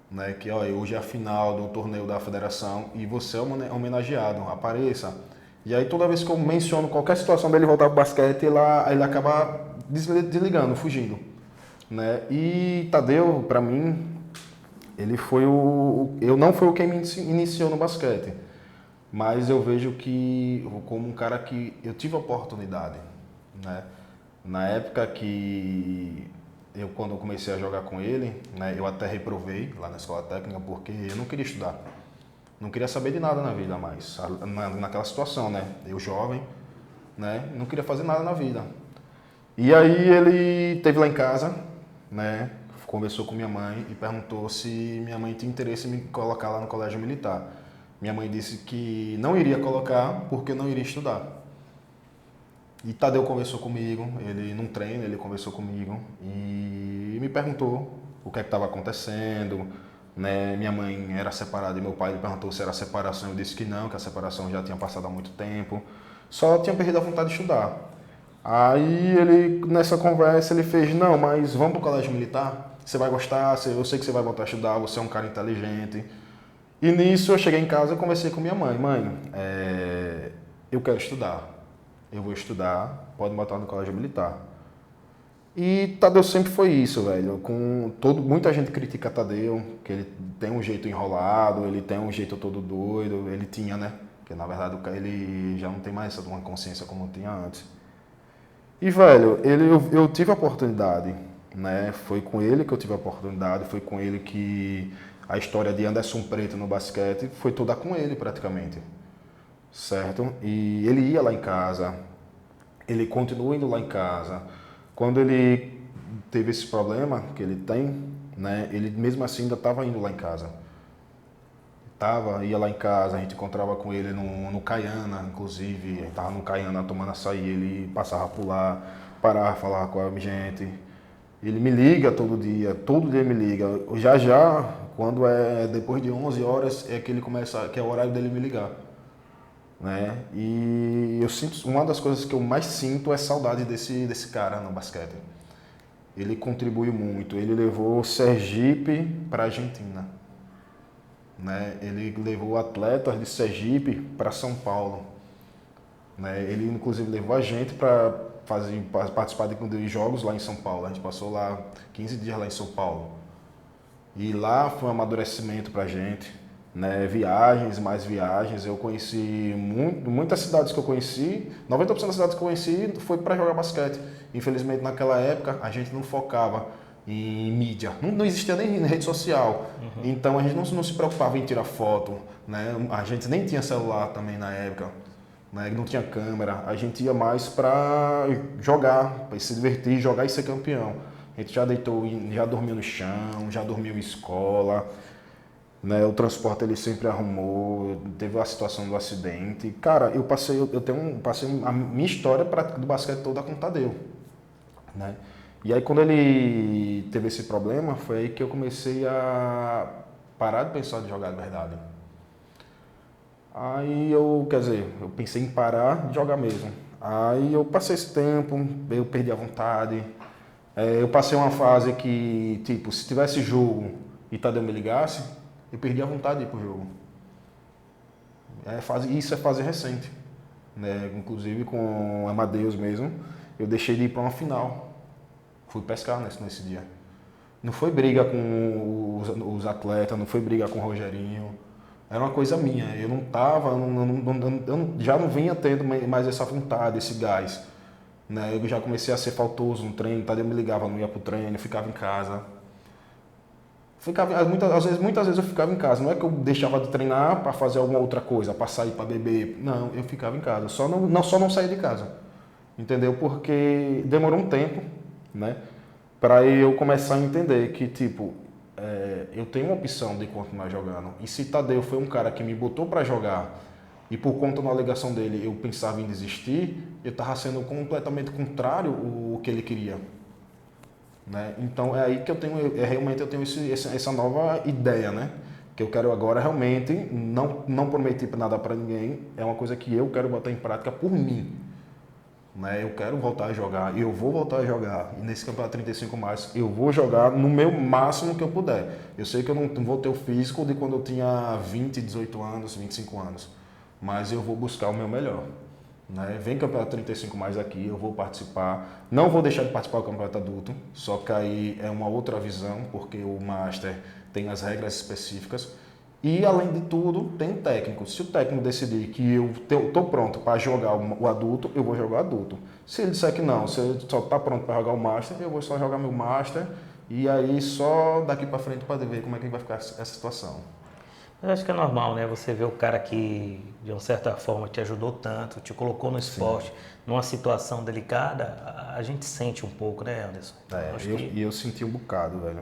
né, que hoje é a final do torneio da federação e você é homenageado, apareça. E aí toda vez que eu menciono qualquer situação dele voltar para o basquete, ele acaba desligando, fugindo. Né? E Tadeu, para mim, ele foi não foi o quem me iniciou no basquete, mas eu vejo que como um cara que eu tive a oportunidade. Né? Na época que quando eu comecei a jogar com ele, né, eu até reprovei lá na escola técnica porque eu não queria estudar. Não queria saber de nada na vida mais. Naquela situação, né? Eu jovem, né? Não queria fazer nada na vida. E aí ele esteve lá em casa, né? Conversou com minha mãe e perguntou se minha mãe tinha interesse em me colocar lá no colégio militar. Minha mãe disse que não iria colocar porque não iria estudar. E Tadeu conversou comigo, ele num treino, ele conversou comigo e me perguntou o que é que estava acontecendo, né? Minha mãe era separada e meu pai perguntou se era separação, eu disse que não, que a separação já tinha passado há muito tempo, só tinha perdido a vontade de estudar. Aí ele, nessa conversa, ele fez, não, mas vamos pro colégio militar, você vai gostar, eu sei que você vai voltar a estudar, você é um cara inteligente. E nisso eu cheguei em casa e conversei com minha mãe, eu quero estudar. Eu vou estudar, pode botar no colégio militar. E Tadeu sempre foi isso, velho. Muita gente critica Tadeu, que ele tem um jeito enrolado, ele tem um jeito todo doido, ele tinha, né? Porque na verdade ele já não tem mais essa uma consciência como tinha antes. E, velho, eu tive a oportunidade, né? Foi com ele que eu tive a oportunidade, foi com ele que a história de Anderson Preto no basquete foi toda com ele praticamente. Certo? E ele ia lá em casa, ele continua indo lá em casa. Quando ele teve esse problema que ele tem, né, ele mesmo assim ainda estava indo lá em casa. Ia lá em casa, a gente encontrava com ele no Caiana, inclusive, ele estava no Caiana tomando açaí, ele passava por lá, parava, falava com a gente. Ele me liga todo dia me liga. Já, quando é depois de 11 horas, é que ele começa, que é o horário dele me ligar. Né? E eu sinto, uma das coisas que eu mais sinto é saudade desse cara no basquete. Ele contribuiu muito, ele levou Sergipe para a Argentina. né? Ele levou atletas de Sergipe para São Paulo, né? Ele inclusive levou a gente para participar de jogos lá em São Paulo. A gente passou lá 15 dias lá em São Paulo. E lá foi um amadurecimento para a gente, né? Viagens, mais viagens. Eu conheci muitas cidades que eu conheci, 90% das cidades que eu conheci foi para jogar basquete. Infelizmente, naquela época, a gente não focava em mídia. Não existia nem rede social. Então, a gente não se preocupava em tirar foto, né? A gente nem tinha celular também na época, né? Não tinha câmera. A gente ia mais para jogar, para se divertir, jogar e ser campeão. A gente já deitou, já dormiu no chão, já dormiu em escola, né? O transporte ele sempre arrumou, teve a situação do acidente. Cara, passei a minha história do basquete toda com o Tadeu, né? E aí quando ele teve esse problema, foi aí que eu comecei a parar de pensar de jogar de verdade. Aí eu pensei em parar de jogar mesmo. Aí eu passei esse tempo, eu perdi a vontade. Eu passei uma fase que, tipo, se tivesse jogo e Tadeu me ligasse, eu perdi a vontade de ir pro jogo. Isso é fase recente, né? Inclusive com o Amadeus mesmo, eu deixei de ir para uma final. Fui pescar nesse dia. Não foi briga com os atletas, não foi briga com o Rogerinho. Era uma coisa minha. Eu não tava, já não vinha tendo mais essa vontade, esse gás, né? Eu já comecei a ser faltoso no treino, Tadeu me ligava, não ia pro treino, eu ficava em casa. Muitas vezes eu ficava em casa. Não é que eu deixava de treinar para fazer alguma outra coisa, para sair, para beber. Não, eu ficava em casa. Só não saía de casa. Entendeu? Porque demorou um tempo, né? Para eu começar a entender que, tipo, eu tenho uma opção de continuar jogando. E se Tadeu foi um cara que me botou para jogar e por conta da alegação dele eu pensava em desistir, eu estava sendo completamente contrário o que ele queria. Né? Então é aí que realmente eu tenho essa nova ideia, né? Que eu quero agora realmente não prometer nada para ninguém, é uma coisa que eu quero botar em prática por mim, né? Eu quero voltar a jogar, eu vou voltar a jogar e nesse campeonato 35 mais eu vou jogar no meu máximo que eu puder. Eu sei que eu não vou ter o físico de quando eu tinha 20, 18 anos, 25 anos, mas eu vou buscar o meu melhor. Né? Vem campeonato 35 mais aqui, eu vou participar. Não vou deixar de participar do campeonato adulto, só que aí é uma outra visão, porque o Master tem as regras específicas. E além de tudo, tem o técnico. Se o técnico decidir que eu estou pronto para jogar o adulto, eu vou jogar o adulto. Se ele disser que não, se ele só está pronto para jogar o Master, eu vou só jogar meu Master. E aí só daqui para frente para ver como é que vai ficar essa situação. Eu acho que é normal, né? Você vê o cara que, de uma certa forma, te ajudou tanto, te colocou no esporte, sim, numa situação delicada, a gente sente um pouco, né, Anderson? Eu senti um bocado, velho.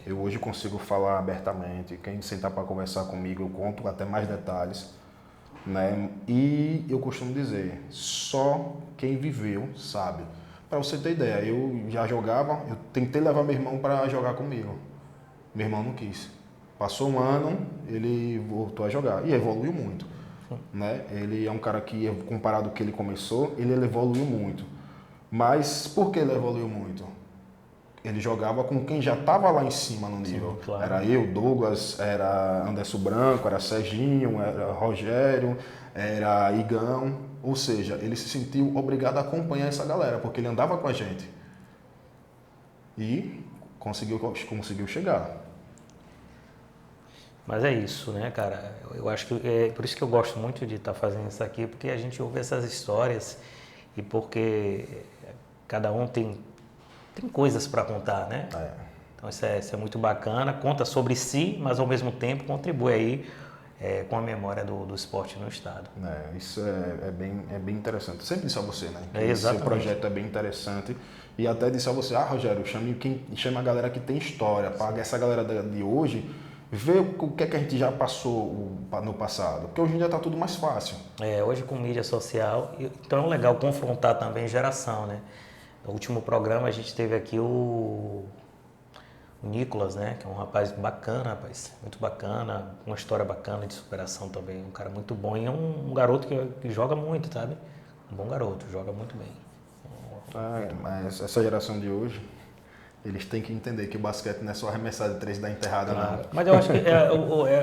Eu hoje consigo falar abertamente. Quem sentar para conversar comigo, eu conto até mais detalhes, né? E eu costumo dizer, só quem viveu sabe. Para você ter ideia, eu já jogava, eu tentei levar meu irmão para jogar comigo. Meu irmão não quis. Passou um ano, ele voltou a jogar e evoluiu muito, né? Ele é um cara que, comparado ao que ele começou, ele evoluiu muito. Mas por que ele evoluiu muito? Ele jogava com quem já estava lá em cima no nível. Sim, claro. Era eu, Douglas, era Anderson Branco, era Serginho, era Rogério, era Igão. Ou seja, ele se sentiu obrigado a acompanhar essa galera, porque ele andava com a gente. E conseguiu chegar. Mas é isso, né, cara? Eu acho que é por isso que eu gosto muito de estar fazendo isso aqui, porque a gente ouve essas histórias e porque cada um tem coisas para contar, né? Então isso é muito bacana, conta sobre si, mas ao mesmo tempo contribui aí com a memória do esporte no estado. Isso é bem interessante. Eu sempre disse a você, né? Que exatamente. Esse projeto é bem interessante. E até disse a você, Rogério, chame a galera que tem história, para essa galera de hoje ver o que é que a gente já passou no passado, porque hoje em dia está tudo mais fácil. Hoje com mídia social, então é legal confrontar também geração, né? No último programa a gente teve aqui o Nicolas, né? Que é um rapaz bacana, muito bacana, uma história bacana de superação também, um cara muito bom e é um garoto que joga muito, sabe? Um bom garoto, joga muito bem. Mas essa geração de hoje, Eles têm que entender que o basquete não é só arremessar de 3 da enterrada, Claro. não. Mas eu acho que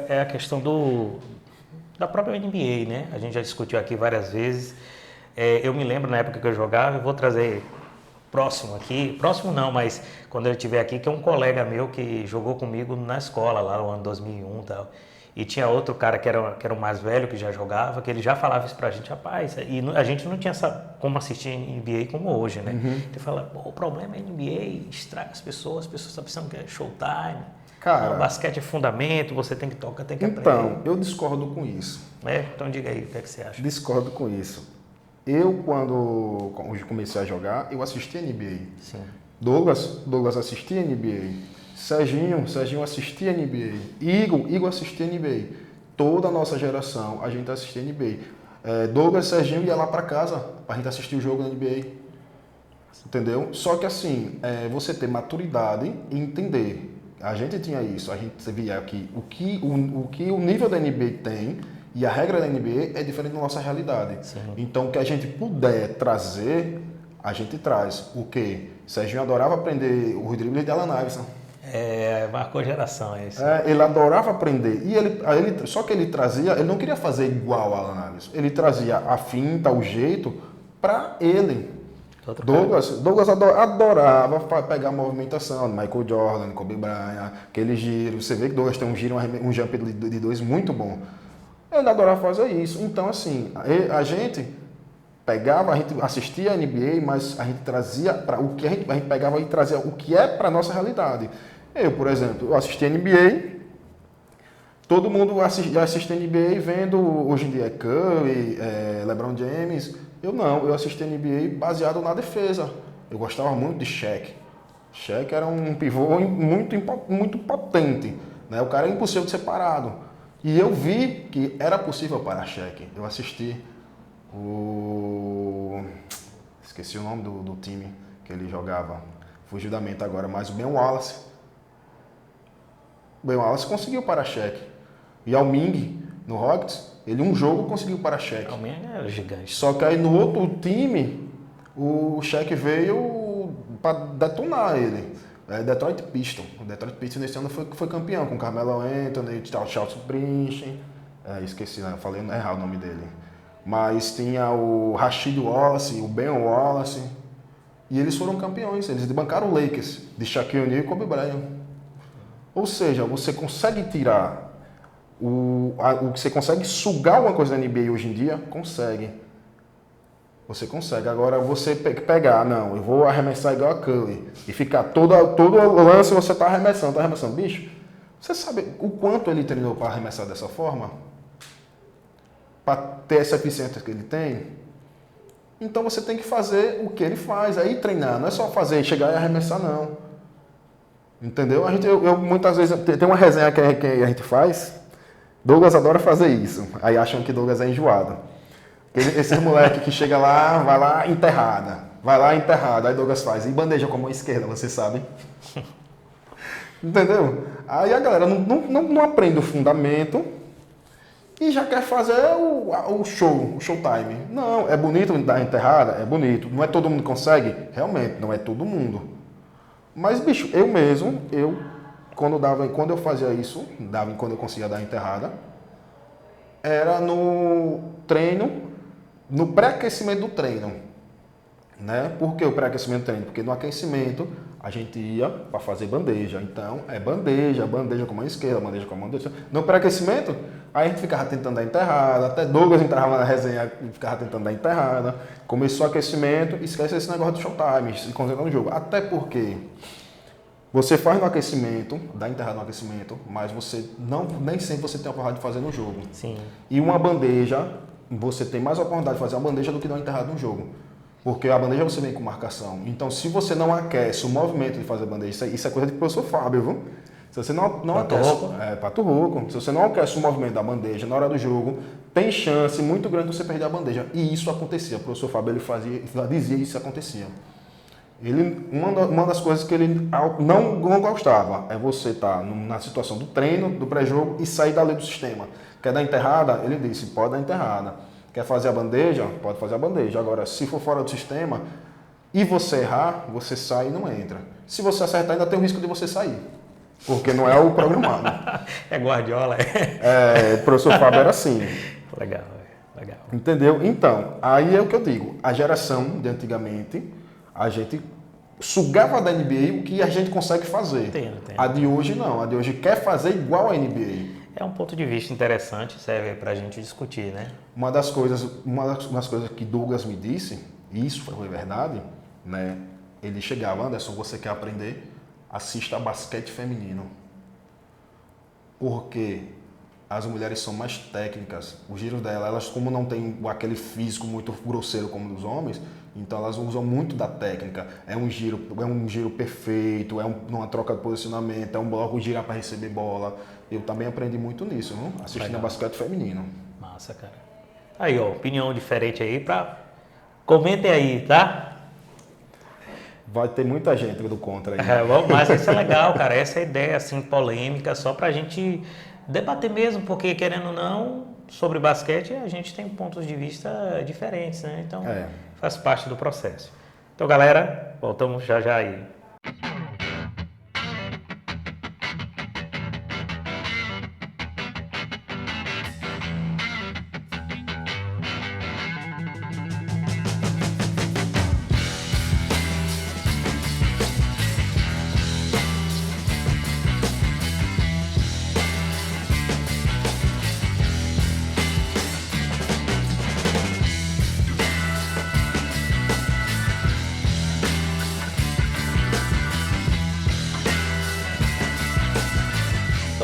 é a questão da própria NBA, né? A gente já discutiu aqui várias vezes. Eu me lembro na época que eu jogava, eu vou trazer próximo aqui, próximo não, mas quando eu estiver aqui, que é um colega meu que jogou comigo na escola lá no ano 2001 e tal. E tinha outro cara que era o mais velho, que já jogava, que ele já falava isso pra gente, rapaz, e a gente não tinha como assistir NBA como hoje, né? Ele fala, o problema é NBA, estraga as pessoas estão pensando que é showtime. Cara, o basquete é fundamento, você tem que tocar, tem que aprender. Então, eu discordo com isso. Então diga aí, o que é que você acha? Discordo com isso. Eu, quando comecei a jogar, eu assisti NBA. Sim. Douglas assistia NBA. Serginho assistia NBA. Igor assistia NBA. Toda a nossa geração, a gente assistia NBA. Douglas e Serginho ia lá para casa pra gente assistir o jogo da NBA. Entendeu? Só que assim, você ter maturidade e entender. A gente tinha isso, a gente via aqui o que o nível da NBA tem e a regra da NBA é diferente da nossa realidade. Sim. Então, o que a gente puder trazer, a gente traz. O quê? Serginho adorava aprender os dribles de Allen Iverson. Marcou geração, é isso. Ele adorava aprender. E só que ele trazia, ele não queria fazer igual a Allen Iverson. Ele trazia a finta, o jeito, para ele. Douglas adorava pegar a movimentação de Michael Jordan, Kobe Bryant, aquele giro. Você vê que Douglas tem um giro, um jump de 2 muito bom. Ele adorava fazer isso. Então, assim, a gente assistia a NBA, mas a gente trazia para o que a gente pegava e trazia o que é para nossa realidade. Eu, por exemplo, eu assisti a NBA. Todo mundo assiste a NBA vendo hoje em dia Curry, LeBron James. Eu assisti a NBA baseado na defesa. Eu gostava muito de Shaq. Shaq era um pivô muito potente, né? O cara é impossível de ser parado. E eu vi que era possível parar Shaq. Eu assisti esqueci o nome do time que ele jogava. Fugiu da mente agora, mas o Ben Wallace. O Ben Wallace conseguiu parar Shaq. E Yao Ming, no Rockets, ele um jogo conseguiu parar Shaq. O Ming era gigante. Só que aí no outro time, o Shaq veio para detonar ele. Detroit Pistons. O Detroit Pistons nesse ano foi campeão, com Carmelo Anthony, Charles Prince. Esqueci, né? Falei errado o nome dele. Mas tinha o Rasheed Wallace, o Ben Wallace. E eles foram campeões. Eles bancaram o Lakers, de Shaquille O'Neal e Kobe Bryant. Ou seja, você consegue tirar você consegue sugar alguma coisa da NBA hoje em dia? Consegue. Você consegue. Agora, você pegar, não, eu vou arremessar igual a Curry e ficar todo lance você tá arremessando. Bicho, você sabe o quanto ele treinou para arremessar dessa forma? Para ter essa eficiência que ele tem? Então, você tem que fazer o que ele faz. Aí treinar, não é só fazer, chegar e arremessar, não. Entendeu? Eu muitas vezes, tem uma resenha que a gente faz. Douglas adora fazer isso. Aí acham que Douglas é enjoado. Esse moleque que chega lá, vai lá enterrada. Aí Douglas faz. E bandeja com a mão esquerda, vocês sabem. Entendeu? Aí a galera não aprende o fundamento e já quer fazer o showtime. Não, é bonito dar enterrada? É bonito. Não é todo mundo que consegue? Realmente, não é todo mundo. Mas, bicho, quando eu fazia isso, quando eu conseguia dar enterrada, era no treino, no pré-aquecimento do treino. Né? Por que o pré-aquecimento do treino? Porque no aquecimento a gente ia para fazer bandeja. Então, bandeja com a mão esquerda, bandeja com a mão direita. No pré-aquecimento, aí a gente ficava tentando dar enterrada, até Douglas entrava na resenha e ficava tentando dar enterrada. Começou o aquecimento, esquece esse negócio do showtime, se concentra no jogo. Até porque você faz no aquecimento, dá enterrada no aquecimento, mas nem sempre você tem a oportunidade de fazer no jogo. Sim. E uma bandeja, você tem mais oportunidade de fazer uma bandeja do que dar uma enterrada no jogo. Porque a bandeja você vem com marcação. Então, se você não aquece o movimento de fazer bandeja, isso é coisa do professor Fábio, viu? Se você não aquece... Pato Rouco. Se você não aquece o movimento da bandeja na hora do jogo, tem chance muito grande de você perder a bandeja. E isso acontecia. O professor Fábio dizia isso acontecia. Uma das coisas que ele não gostava é você estar na situação do treino, do pré-jogo e sair da lei do sistema. Quer dar enterrada? Ele disse, pode dar enterrada. Quer fazer a bandeja? Pode fazer a bandeja. Agora, se for fora do sistema, e você errar, você sai e não entra. Se você acertar, ainda tem o risco de você sair, porque não é o programado. É Guardiola, O professor Fábio era assim. Legal, legal. Entendeu? Então, aí é o que eu digo. A geração de antigamente, a gente sugava da NBA o que a gente consegue fazer. Entendo. A de hoje não. A de hoje quer fazer igual a NBA. É um ponto de vista interessante, serve para a gente discutir, né? Uma das coisas que Douglas me disse, e isso foi verdade, né? Ele chegava, Anderson, você quer aprender? Assista a basquete feminino. Porque as mulheres são mais técnicas. Os giros dela, elas como não têm aquele físico muito grosseiro como dos homens, então elas usam muito da técnica. É um giro perfeito, uma troca de posicionamento, é um bloco girar para receber bola. Eu também aprendi muito nisso, viu? Assistindo a basquete feminino. Massa, cara. Aí, ó, opinião diferente aí comentem aí, tá? Vai ter muita gente do contra aí. Mas isso é legal, cara. Essa é a ideia, assim, polêmica, só pra gente debater mesmo, porque querendo ou não, sobre basquete a gente tem pontos de vista diferentes, né? Então, faz parte do processo. Então, galera, voltamos já aí.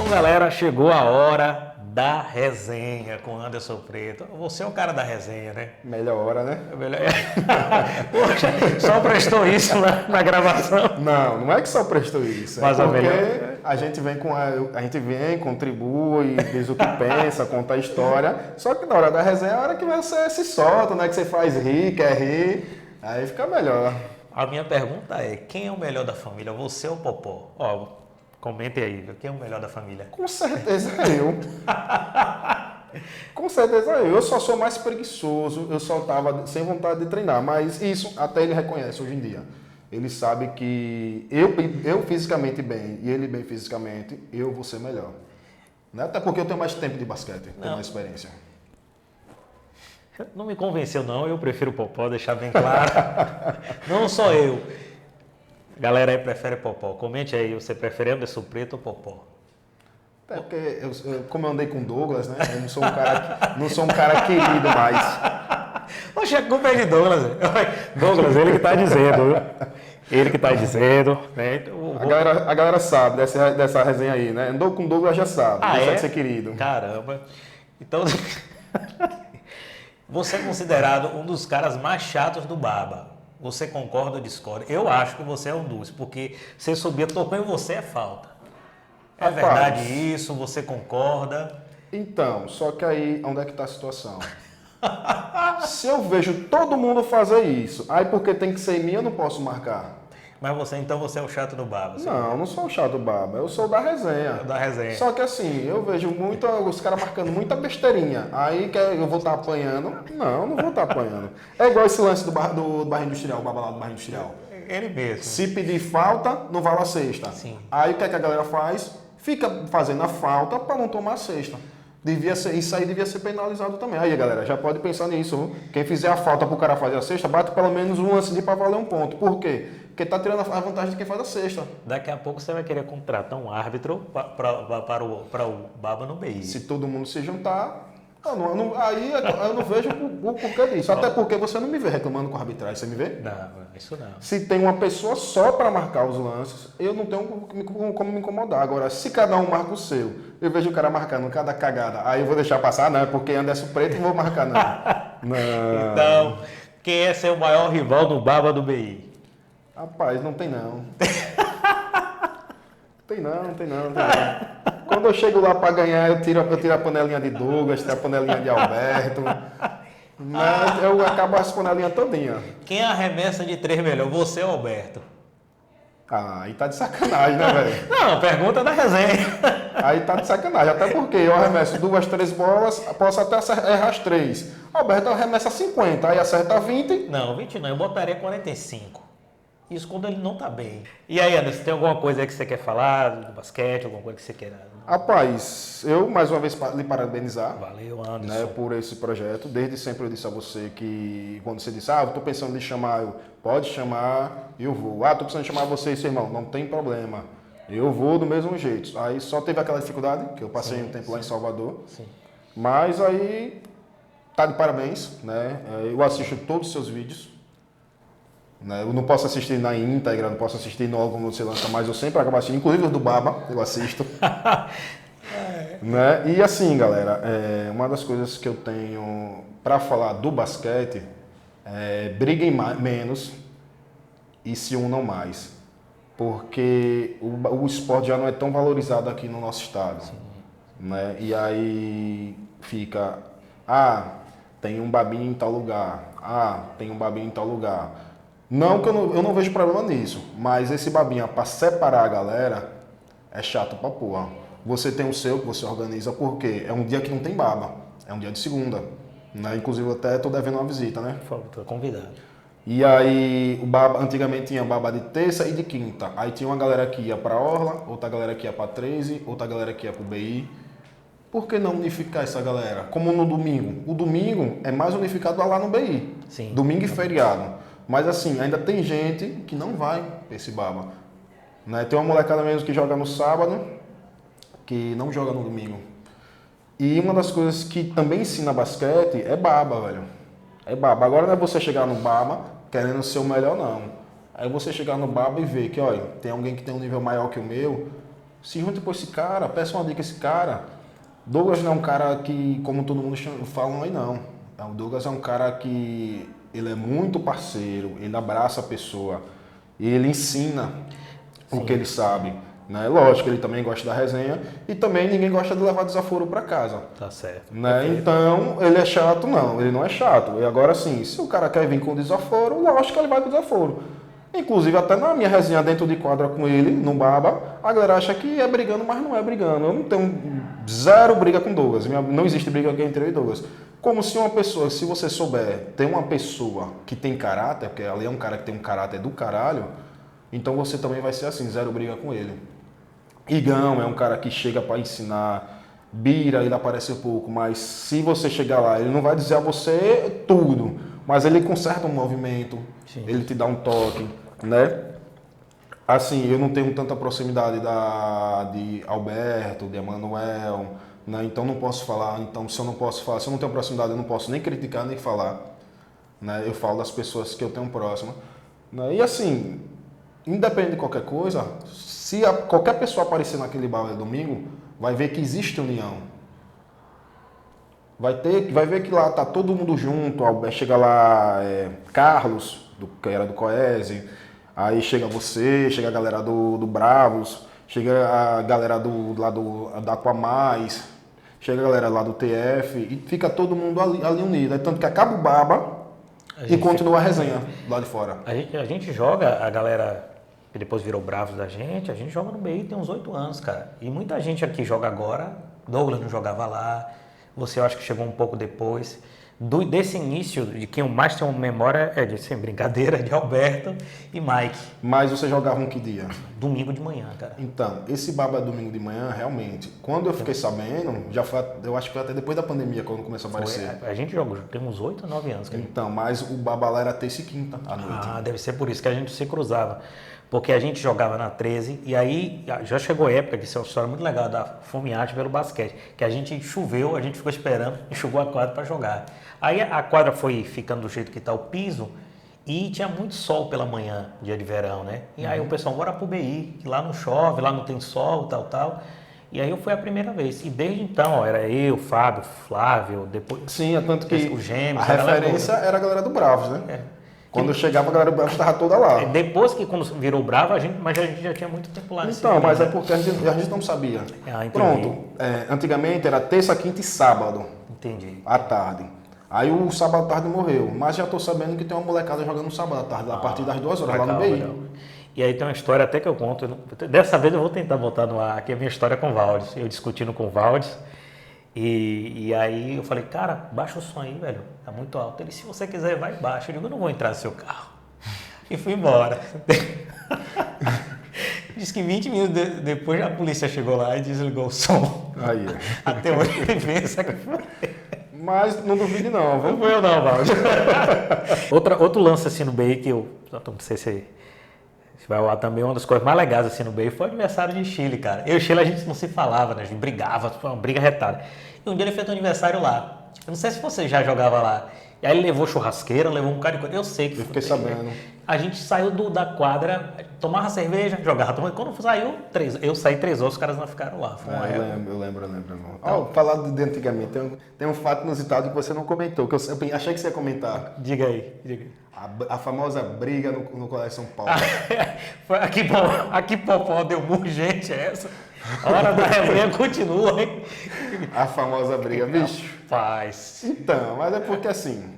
Galera, chegou a hora da resenha com Anderson Preto. Você é o cara da resenha, né? Melhor hora, né? Poxa, só prestou isso na gravação? Não é que só prestou isso. Mas porque a gente vem, contribui, diz o que pensa, conta a história. Só que na hora da resenha é a hora que você se solta, né? Que você faz rir, quer rir. Aí fica melhor. A minha pergunta é, quem é o melhor da família? Você ou o Popó? Ó, comente aí, quem é o melhor da família? Com certeza eu. Com certeza eu. Eu só sou mais preguiçoso, eu só estava sem vontade de treinar, mas isso até ele reconhece hoje em dia. Ele sabe que eu fisicamente bem e ele bem fisicamente, eu vou ser melhor. Né? Até porque eu tenho mais tempo de basquete, tenho mais experiência. Não me convenceu não, eu prefiro o Popó, deixar bem claro. Não só eu. Galera aí prefere Popó. Comente aí, você prefere Anderson Preto ou Popó? É porque como eu andei com Douglas, né? Eu não sou um cara querido mais. Oxe, a culpa é de Douglas. Douglas, ele que tá dizendo. Ele que tá dizendo. Né? A galera sabe dessa resenha aí, né? Andou com Douglas já sabe. Deixa de ser querido. Caramba. Então, você é considerado um dos caras mais chatos do Baba. Você concorda ou discorda? Eu acho que você é um dos, porque você subia, tocou em você é falta. É verdade isso? Você concorda? Então, só que aí, onde é que está a situação? Se eu vejo todo mundo fazer isso, aí porque tem que ser em mim, eu não posso marcar. Mas você é o chato do Baba? Não, não sou o chato do Baba, eu sou da resenha. Da resenha. Só que assim, eu vejo os caras marcando muita besteirinha. Aí que eu vou estar apanhando. Não vou estar apanhando. É igual esse lance do Barra Industrial, o Baba lá do Barra Industrial. Ele mesmo. Se pedir falta, não vale a sexta. Sim. Aí o que é que a galera faz? Fica fazendo a falta para não tomar a sexta. Isso aí devia ser penalizado também. Aí, galera, já pode pensar nisso. Viu? Quem fizer a falta pro cara fazer a cesta, bate pelo menos um lance de para valer um ponto. Por quê? Porque tá tirando a vantagem de quem faz a cesta. Daqui a pouco você vai querer contratar um árbitro para o Baba no BI. Se todo mundo se juntar, aí eu não vejo o porquê disso. Até porque você não me vê reclamando com a arbitragem, você me vê? Não, isso não. Se tem uma pessoa só para marcar os lances, eu não tenho como me incomodar. Agora, se cada um marca o seu, eu vejo o cara marcando cada cagada, aí eu vou deixar passar, não, é porque Anderson Preto não vou marcar, não. Não. Então, quem é seu maior rival no Baba do BI? Rapaz, não tem não. Tem não. Quando eu chego lá para ganhar, eu tiro a panelinha de Douglas, tiro a panelinha de Alberto. Mas eu acabo as panelinhas todinha. Quem arremessa de 3 melhor, você ou Alberto? Ah, aí tá de sacanagem, né, velho? Não, pergunta da resenha. Aí tá de sacanagem, até porque eu arremesso 2, 3 bolas, posso até errar as 3. Alberto arremessa 50, aí acerta 20. Não, 20 não, eu botaria 45. Isso quando ele não tá bem. E aí, Anderson, tem alguma coisa aí que você quer falar do basquete, alguma coisa que você queira? Rapaz, eu mais uma vez lhe parabenizar. Valeu, Anderson. Né, por esse projeto. Desde sempre eu disse a você que quando você disse, eu tô pensando em chamar, pode chamar, eu vou. Tô precisando chamar você e seu irmão, não tem problema. Eu vou do mesmo jeito. Aí só teve aquela dificuldade, que eu passei um tempo lá em Salvador. Sim. Mas aí tá de parabéns, né? Eu assisto todos os seus vídeos. Né? Eu não posso assistir na íntegra, não posso assistir logo quando você lança, mas eu sempre acabo assistindo, inclusive os do Baba, eu assisto. Né? E assim, galera, uma das coisas que eu tenho para falar do basquete é briguem menos e se unam mais. Porque o esporte já não é tão valorizado aqui no nosso estado. Né? E aí fica, tem um babinho em tal lugar, tem um babinho em tal lugar. Não que eu não vejo problema nisso, mas esse babinha para separar a galera é chato pra porra. Você tem o seu que você organiza porque é um dia que não tem baba, é um dia de segunda. Né? Inclusive eu até tô devendo uma visita, né? Por favor, tô convidado. E aí o baba, antigamente tinha baba de terça e de quinta. Aí tinha uma galera que ia pra Orla, outra galera que ia pra 13, outra galera que ia pro BI. Por que não unificar essa galera? Como no domingo. O domingo é mais unificado lá no BI. Sim. Domingo e feriado. Mas assim, ainda tem gente que não vai pra esse baba. Né? Tem uma molecada mesmo que joga no sábado, que não joga no domingo. E uma das coisas que também ensina basquete é baba, velho. É baba. Agora não é você chegar no baba querendo ser o melhor, não. Aí você chegar no baba e ver que, olha, tem alguém que tem um nível maior que o meu, se junte com esse cara, peça uma dica a esse cara. Douglas não é um cara que, como todo mundo fala aí, não. O Douglas é um cara que ele é muito parceiro, ele abraça a pessoa, ele ensina o que ele sabe. Né? Lógico, ele também gosta da resenha e também ninguém gosta de levar desaforo para casa. Tá certo. Né? Então, ele é chato? Não, ele não é chato. E agora sim, se o cara quer vir com desaforo, lógico que ele vai com desaforo. Inclusive, até na minha resenha dentro de quadra com ele, no Baba, a galera acha que é brigando, mas não é brigando. Eu não tenho zero briga com Douglas. Não existe briga entre eu e Douglas. Como se uma pessoa, se você souber, tem uma pessoa que tem caráter, porque ali é um cara que tem um caráter do caralho, então você também vai ser assim, zero briga com ele. Igão é um cara que chega para ensinar, Bira, ele aparece pouco, mas se você chegar lá, ele não vai dizer a você tudo, mas ele conserta um movimento, sim, ele te dá um toque, né? Assim, eu não tenho tanta proximidade de Alberto, de Emanuel, né? Então não posso falar, se eu não tenho proximidade, eu não posso nem criticar, nem falar, né? Eu falo das pessoas que eu tenho próxima, né? E assim, independente de qualquer coisa, se qualquer pessoa aparecer naquele bar domingo, vai ver que existe união. Vai ver que lá tá todo mundo junto, chega lá Carlos, que era do Coese, aí chega você, chega a galera do Bravos, chega a galera da Aquamais, chega a galera lá do TF, e fica todo mundo ali unido. É tanto que acaba o baba e continua a resenha lá de fora. A gente joga, a galera que depois virou Bravos da gente, a gente joga no BI tem uns 8 anos, cara. E muita gente aqui joga agora, Douglas não jogava lá, você eu acho que chegou um pouco depois. Desse início, de quem eu mais tenho memória é sem brincadeira, de Alberto e Mike. Mas você jogava que dia? Domingo de manhã, cara. Então, esse baba domingo de manhã, realmente, quando eu fiquei sabendo, eu acho que foi até depois da pandemia, quando começou a aparecer. A gente joga, tem uns 8 ou 9 anos. Cara. Então, mas o baba lá era terça e quinta à noite. Deve ser por isso que a gente se cruzava. Porque a gente jogava na 13 e aí já chegou a época, que isso é uma história muito legal, da fomeate pelo basquete, que a gente choveu, a gente ficou esperando, enxugou a quadra para jogar. Aí a quadra foi ficando do jeito que está o piso e tinha muito sol pela manhã, dia de verão, né? E aí o pessoal, bora pro BI, que lá não chove, lá não tem sol, tal. E aí foi a primeira vez. E desde então, era eu, Fábio, Flávio, depois... Sim, é tanto que os gêmeos, a referência era a galera do Bravos, né? Quando eu chegava, a galera do Bravos estava toda lá. Depois que quando virou Bravo, mas a gente já tinha muito tempo lá. Então, mas é porque a gente não sabia. Pronto, antigamente era terça, quinta e sábado. Entendi. À tarde. Aí o sábado à tarde morreu, mas já estou sabendo que tem uma molecada jogando no sábado à tarde, a partir das 2 horas, lá no BI. E aí tem uma história até que eu conto. Dessa vez eu vou tentar botar no ar, que é a minha história com o Valdes. Eu discutindo com o Valdes. E aí eu falei, cara, baixa o som aí, velho. Tá muito alto. Ele, se você quiser, vai baixo. Eu digo, eu não vou entrar no seu carro. E fui embora. Diz que 20 minutos depois a polícia chegou lá e desligou o som. Aí. Até hoje ele pensa que foi. Mas não duvide não, Não vamos foi eu não, Valdes. Outro lance assim no BI que eu não sei se vai lá também, uma das coisas mais legais assim no BI foi o aniversário de Chile, cara. Eu e Chile a gente não se falava, né? A gente brigava, foi uma briga retada. E um dia ele fez um aniversário lá. Eu não sei se você já jogava lá. E aí ele levou churrasqueira, levou um bocado de coisa. Eu sei que Eu fiquei sabendo. A gente saiu da quadra, tomava cerveja, jogava. Quando saiu, eu saí 3 horas, os caras não ficaram lá. Foi uma época. Eu lembro, irmão. Falar de antigamente, tem um fato inusitado que você não comentou, que eu achei que você ia comentar. Diga aí. A famosa briga no Colégio São Paulo. Aqui Popó deu murro, gente, é essa. A hora da resenha continua, hein? A famosa briga, bicho. Faz. Então, mas é porque assim,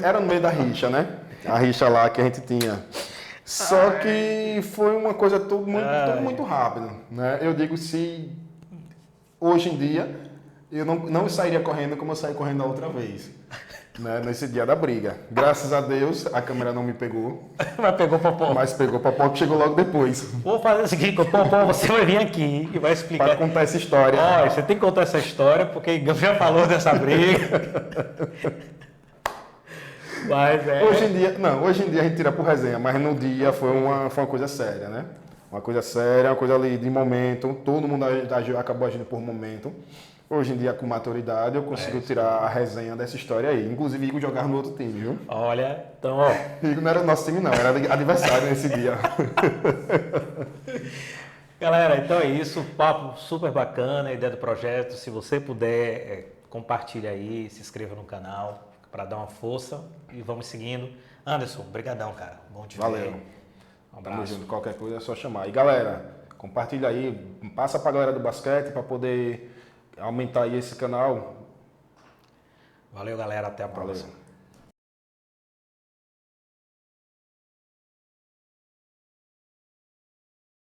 era no meio da rixa, né? A rixa lá que a gente tinha. Só que foi uma coisa tudo muito rápido, né? Eu digo, se hoje em dia eu não sairia correndo como eu saí correndo a outra vez, né? Nesse dia da briga. Graças a Deus a câmera não me pegou. Mas pegou Popó. Mas pegou Popó, que chegou logo depois. Vou fazer o seguinte, Popó, você vai vir aqui e vai explicar. Para contar essa história. Olha, você tem que contar essa história porque já falou dessa briga. Mas Hoje em dia a gente tira por resenha, mas no dia foi uma coisa séria, né? Uma coisa séria, uma coisa ali de momento, todo mundo acabou agindo por momento. Hoje em dia, com maturidade, eu consigo tirar a resenha dessa história aí. Inclusive, Igor jogar no outro time, viu? Olha, então, ó. Igor não era nosso time, não, era adversário nesse dia. Galera, então é isso. Papo super bacana, a ideia do projeto. Se você puder, compartilha aí, se inscreva no canal para dar uma força e vamos seguindo. Anderson, brigadão, cara. Bom te ver. Valeu. Um Tamo abraço. junto. Qualquer coisa é só chamar. E galera, compartilha aí, passa pra galera do basquete para poder aumentar aí esse canal. Valeu, galera. Até a próxima. Valeu.